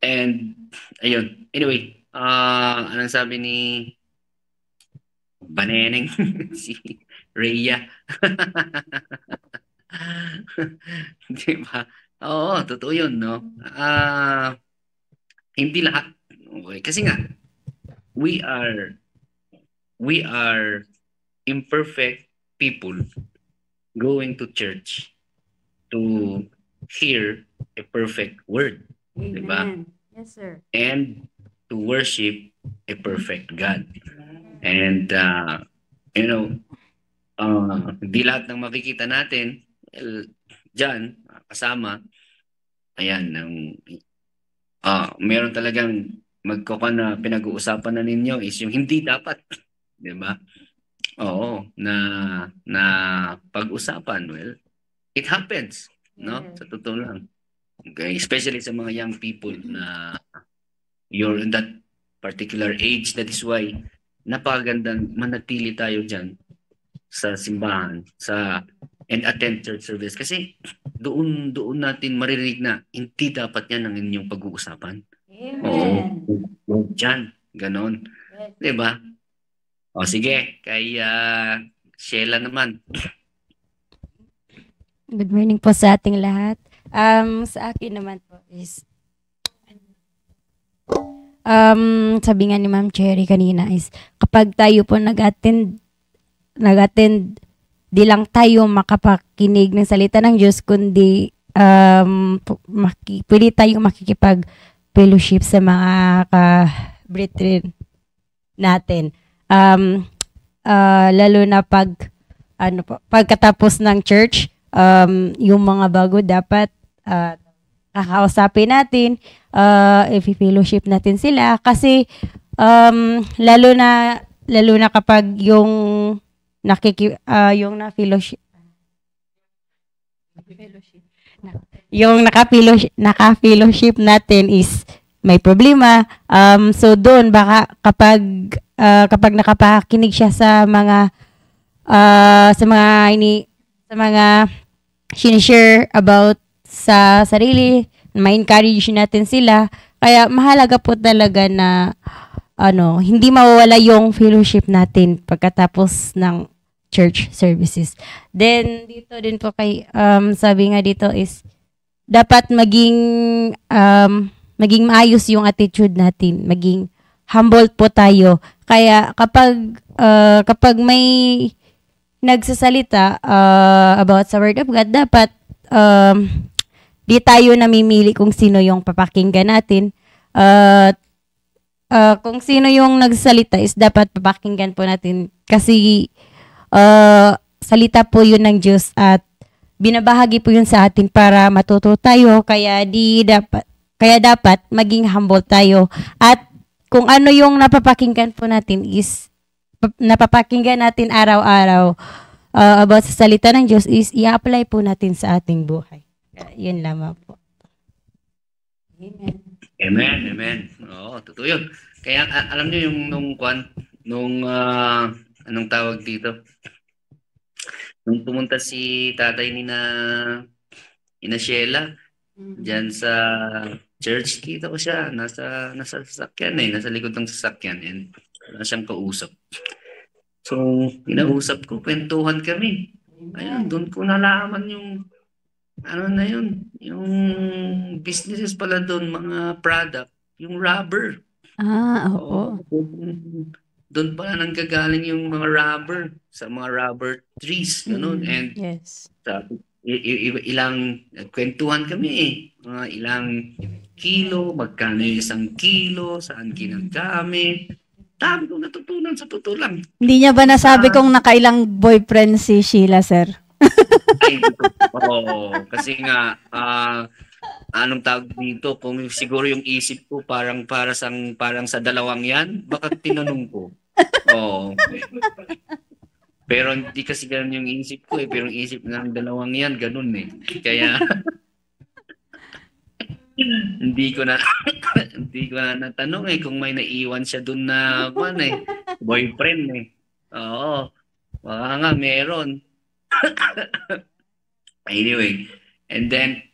And ayun. Anyway, anong sabi ni Baneneng si Rhea? Di ba? Oo, totoo yun, no? Hindi lahat. Okay. Kasi nga, we are imperfect people going to church to hear a perfect word. Di ba? Yes, sir. And to worship a perfect God. And, di lahat ng makikita natin, dyan, kasama, ayan, meron talagang na pinag-uusapan na ninyo is yung hindi dapat. Di ba? Oo, na pag-usapan, well, it happens, no? Sa totoo lang. Okay? Especially sa mga young people na you're in that particular age. That is why napakagandang manatili tayo dyan sa simbahan and attend church service. Kasi doon natin maririnig na hindi dapat yan ang inyong pag-uusapan. Amen. Oo. Dyan. Ganon. Diba? O sige. Kay Sheila naman. Good morning po sa ating lahat. Sa akin naman po is sabi nga ni Ma'am Cherry kanina is kapag tayo po nag-attend di lang tayo makapakinig ng salita ng Diyos kundi pwede tayong makikipag-fellowship sa mga ka-brethren natin. Lalo na pagkatapos ng church, yung mga bago dapat kakausapin natin, i-fellowship natin sila kasi lalo na kapag yung na-fellowship yung naka-fellowship natin is may problema, so doon baka kapag nakapakinig siya sa mga sinishare about sa sarili, ma-encourage natin sila. Kaya mahalaga po talaga na hindi mawawala yung fellowship natin pagkatapos ng church services. Then dito din po kay sabi nga dito is dapat maging maayos yung attitude natin, maging humble po tayo. Kaya kapag may nagsasalita about sa word of God, dapat di tayo namimili kung sino yung papakinggan natin. Kung sino yung nagsasalita is dapat papakinggan po natin kasi salita po yun ng Diyos at binabahagi po yun sa atin para matuto tayo. Kaya dapat maging humble tayo. At kung ano yung napapakinggan po natin is napapakinggan natin araw-araw about sa salita ng Diyos is i-apply po natin sa ating buhay. Yun lamang po. Amen. Oo, totoo yun. Kaya alam niyo yung anong tawag dito? Nung pumunta si tatay ni na Sheila diyan sa church, kita ko siya nasa sasakyan nasa likod ng sasakyan and wala siyang kausap. So, inausap ko, kwentuhan kami. Ayun, doon ko nalaman yung yung businesses pala doon, mga product, yung rubber. Oo. Doon pala nanggagaling yung mga rubber sa mga rubber trees, ganun. And Yes. ilang kwentuhan kami mga ilang kilo, magkano yung 1 kilo, saan ginagamit. Dami kong natutunan sa totoo lang. Hindi niya ba nasabi kung nakailang boyfriend si Sheila, sir? Ay, kasi nga, anong tawag dito, kung siguro yung isip ko parang sa dalawang yan, baka tinanong ko. Oo. Pero hindi kasi ganun yung isip ko pero yung isip ng dalawang yan, ganun Kaya, hindi ko na natanong kung may naiwan siya dun na boyfriend Oo. Baka nga meron. Anyway, and then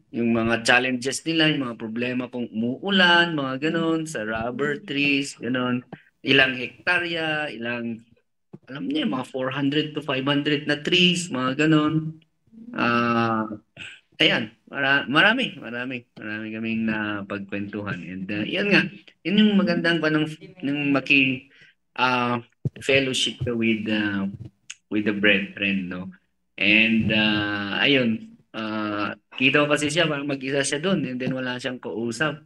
yung mga challenges nila, yung mga problema kung umuulan, mga ganon, sa rubber trees, ganon, ilang hektarya, alam niya, mga 400 to 500 na trees, mga ganon. Ayan, marami kaming napagkwentuhan. And yan nga, yun yung magandang ng fellowship with the brethren, no? And ayun, kita ko kasi siya, parang mag-isa siya doon, and then wala siyang kausap.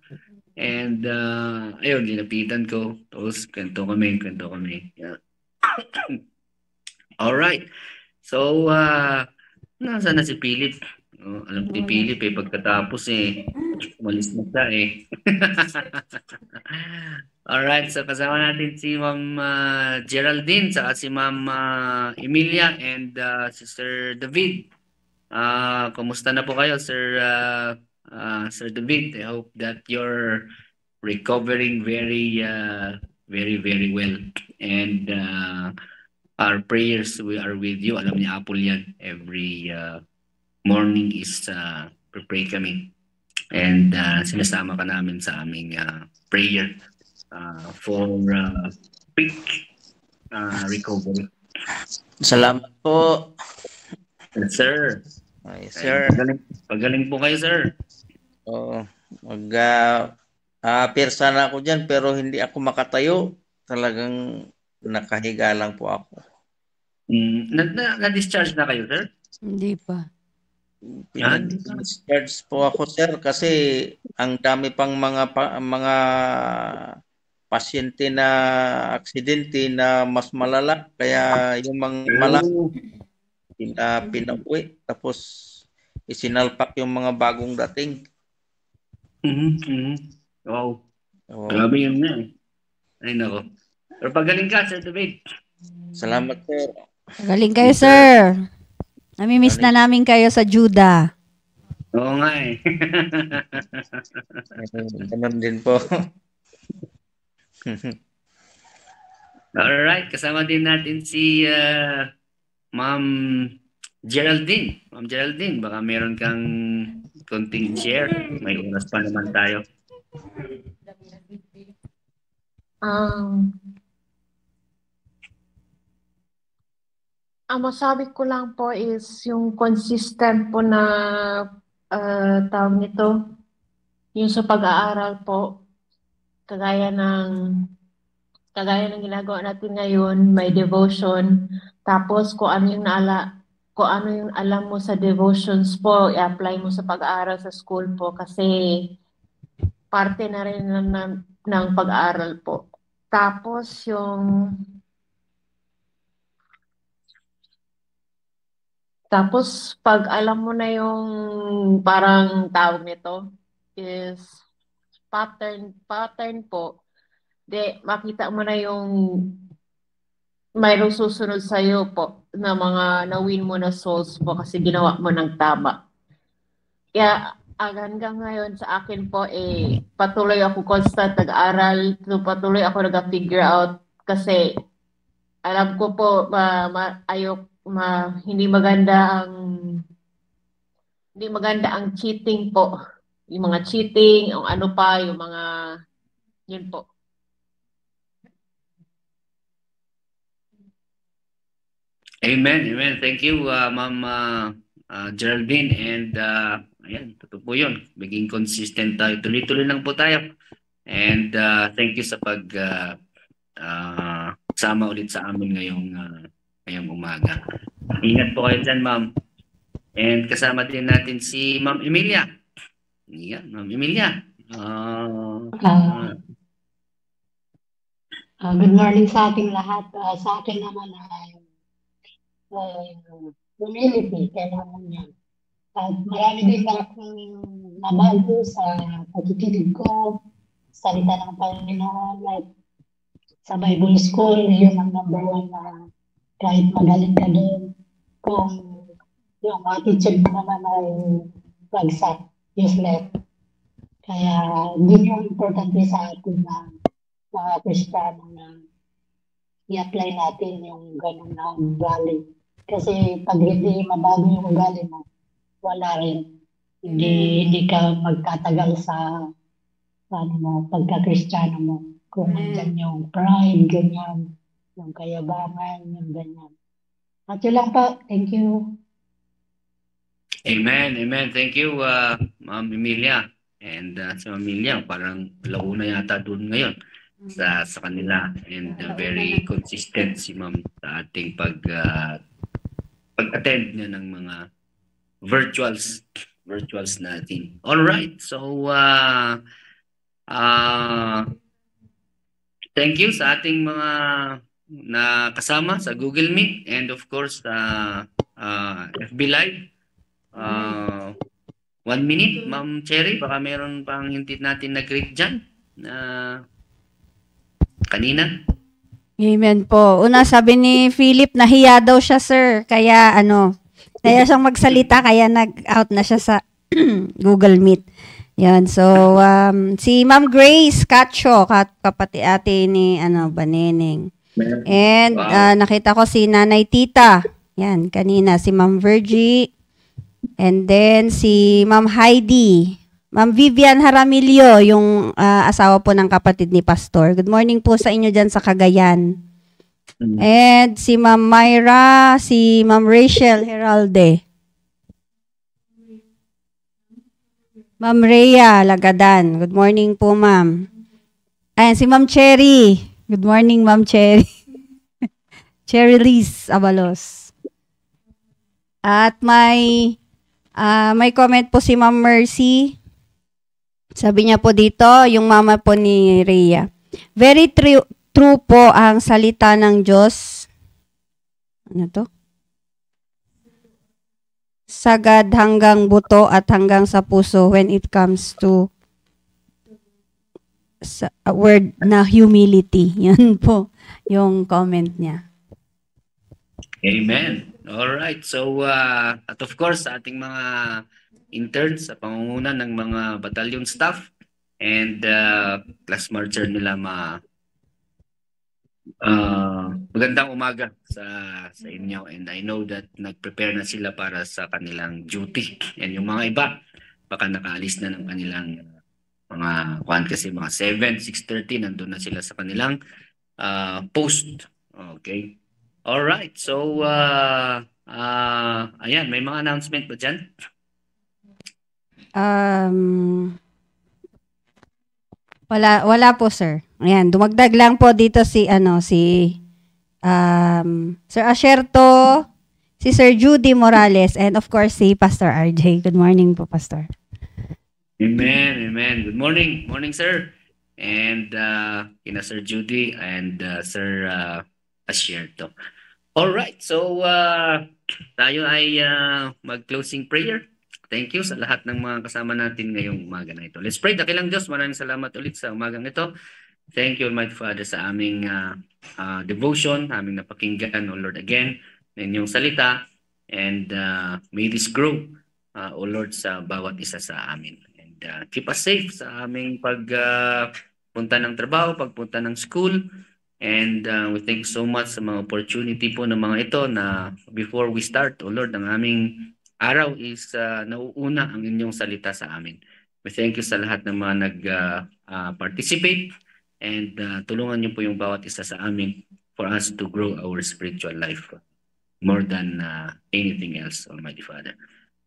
And ayun, dinapitan ko, tapos kwento kami. Yeah. Alright. So, nasaan na si Philip? Oh, alam ni Philip pagkatapos umalis na siya Alright, so kasama natin si Ma'am Geraldine, saka si Ma'am Emilia, and Sister David. Kumusta na po kayo, Sir David? I hope that you're recovering very well. And our prayers, we are with you. Alam ni Apple yan. Every morning is pray kami. And sinasama ka namin sa aming prayer for quick recovery. Salamat po. Yes, sir. Ay, sir. Pagaling po kayo, sir. Oo. Pirsa na ako dyan pero hindi ako makatayo. Talagang nakahiga lang po ako. Na-discharge na kayo, sir? Hindi pa. Discharge po ako, sir, kasi ang dami pang mga pasyente na aksidente na mas malala, kaya yung mga malaki pinauwi, tapos isinalpak yung mga bagong dating. Wow. Grabe yun na Ay, nako. Pero pagaling ka, Sir David. Salamat, sir. Pagaling kayo, sir. Namimiss na namin kayo sa Juda. Oo nga Ganun din po. Alright, kasama din natin si Ma'am Geraldine. Ma'am Geraldine, baka meron kang konting share. May oras pa naman tayo. Ang masabi ko lang po is yung consistent po na tawag nito, yung sa pag-aaral po, kagaya ng ginagawa natin ngayon, may devotion, tapos kung ano yung alam mo sa devotions po, i-apply mo sa pag-aaral sa school po kasi parte na rin ng pag-aaral po. Tapos pag alam mo na yung parang tawag nito is pattern po, makita mo na yung mayroong susunod sa'yo po na mga na-win mo na souls po kasi ginawa mo ng tama. Kaya hanggang ngayon sa akin po patuloy ako constant nag-aaral, patuloy ako nag-figure out kasi alam ko po hindi maganda ang cheating po. Yung mga cheating, yung ano pa, yung mga yun po. Amen. Thank you, Ma'am Geraldine. And ayan, totoo po yun. Maging consistent tayo. Tuloy-tuloy lang po tayo. And thank you sa sama ulit sa amin ngayong umaga. Ingat po kayo dyan, ma'am. And kasama din natin si Ma'am Emilia. Yan, Ma'am Emilia. Good morning sa ating lahat. Sa akin naman ay humility, kailangan yan. At marami din akong nabago sa pagkikinig ko, salita ng Panginoon, like sa Bible School, yun ang number one na kahit magaling ka din, kung yung attitude mo naman ay bagsak, useless. Kaya din yung importante sa atin na mga Kristiyano na i-apply natin yung ganun na ugali. Kasi pag hindi mabago yung ugali mo, wala rin. Hindi ka magtatagal sa pagka-Kristiyano mo. Kung andyan yung pride, ganyan, yung kayabangan, yung ganyan. At yun lang po. Thank you. Amen. Thank you, Ma'am Emilia. And sa Emilia, parang launa yata doon ngayon sa kanila. And very consistent si Ma'am sa ating pag-attend niya ng mga virtuals natin. All right. So thank you sa ating mga nakasama sa Google Meet and of course FB Live. 1 minute, Ma'am Cherry, baka meron pang hindi natin nag-greet dyan na kanina. Amen po. Una, sabi ni Philip, nahiya daw siya, sir. Kaya, kaya siyang magsalita, kaya nag-out na siya sa Google Meet. Yan. So, si Ma'am Grace Cacho, kapati ate ni, Baneneng. And, nakita ko si Nanay Tita. Yan, kanina. Si Ma'am Virgie. And then, si Ma'am Heidi. Ma'am Vivian Haramilio, yung asawa po ng kapatid ni Pastor. Good morning po sa inyo dyan sa Cagayan. And si Ma'am Myra, si Ma'am Rachel Heralde. Ma'am Rhea Lagadan. Good morning po, ma'am. Ayan, si Ma'am Cherry. Good morning, Ma'am Cherry. Cherry Liz Abalos. At may comment po si Ma'am Mercy. Sabi niya po dito, yung mama po ni Rhea. Very true po ang salita ng Diyos. Ano to? Sagad hanggang buto at hanggang sa puso when it comes to a word na humility. Yan po yung comment niya. Amen. All right. So, at of course, sa ating mga interns sa pangunguna ng mga battalion staff and class marcher nila, magandang umaga sa inyo, and I know that nag-prepare na sila para sa kanilang duty, and yung mga iba baka nakaalis na ng kanilang mga kasi mga 6:30 nandun na sila sa kanilang post. Okay. All right. So ayan, may mga announcement ba dyan? Wala po, sir. Ayan, dumagdag lang po dito si Sir Asherto, si Sir Judy Morales, and of course si Pastor RJ. Good morning po, Pastor. Amen, amen. Good morning. Morning, sir. And kina Sir Judy and Sir Asherto. All right. So tayo ay mag-closing prayer. Thank you sa lahat ng mga kasama natin ngayong umaga na ito. Let's pray. Dakilang Diyos, maraming salamat ulit sa umagang ito. Thank you, Almighty Father, sa aming devotion, aming napakinggan, O Lord, again, na inyong salita. And may this grow, O Lord, sa bawat isa sa amin. And keep us safe sa aming pagpunta ng trabaho, pagpunta ng school. And we thank you so much sa mga opportunity po ng mga ito na before we start, O Lord, ang aming araw is nauuna ang inyong salita sa amin. We thank you sa lahat ng mga nag-participate and tulungan niyo po yung bawat isa sa amin for us to grow our spiritual life more than anything else, Almighty Father.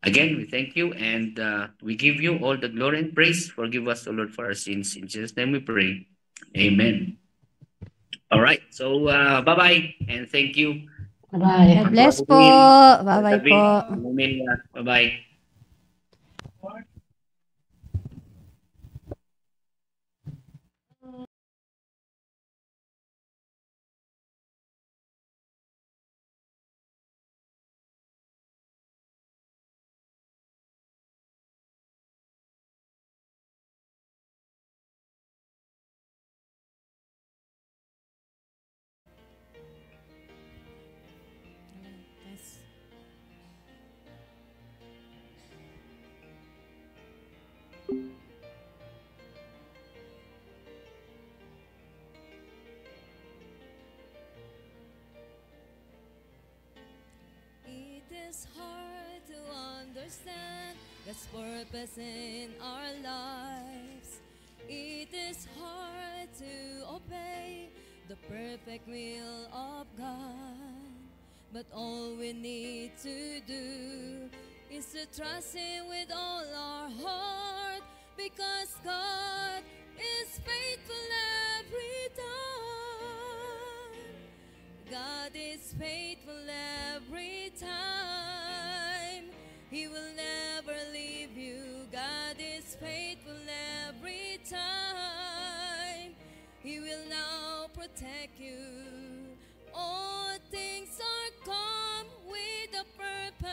Again, we thank you and we give you all the glory and praise. Forgive us, O Lord, for our sins. In Jesus' name we pray. Amen. All right. So, bye-bye and thank you. Bye. God bless po. Bye-bye po. Bye-bye. It's hard to understand God's purpose in our lives. It is hard to obey the perfect will of God. But all we need to do is to trust Him with all our heart, because God is faithful every time. God is faithful every time. He will never leave you. God is faithful every time. He will now protect you. All things are come with a purpose.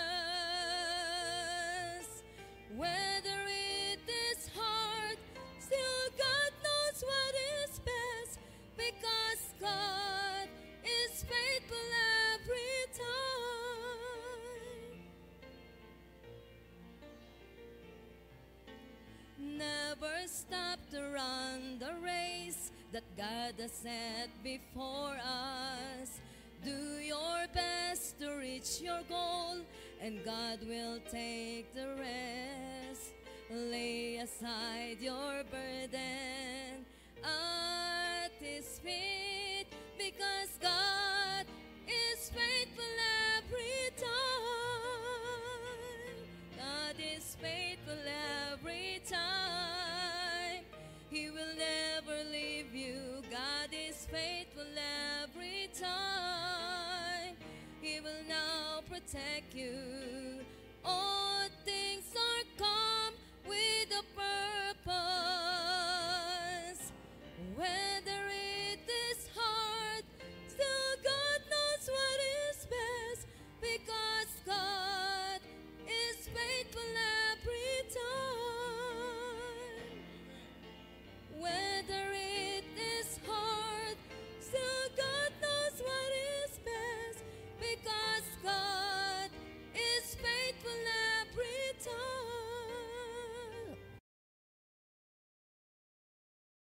that God has set before us. Do your best to reach your goal, and God will take the rest. Lay aside your burden at His feet, because God is faithful every time. God is faithful every time. He will never leave you. God is faithful every time. He will now protect you.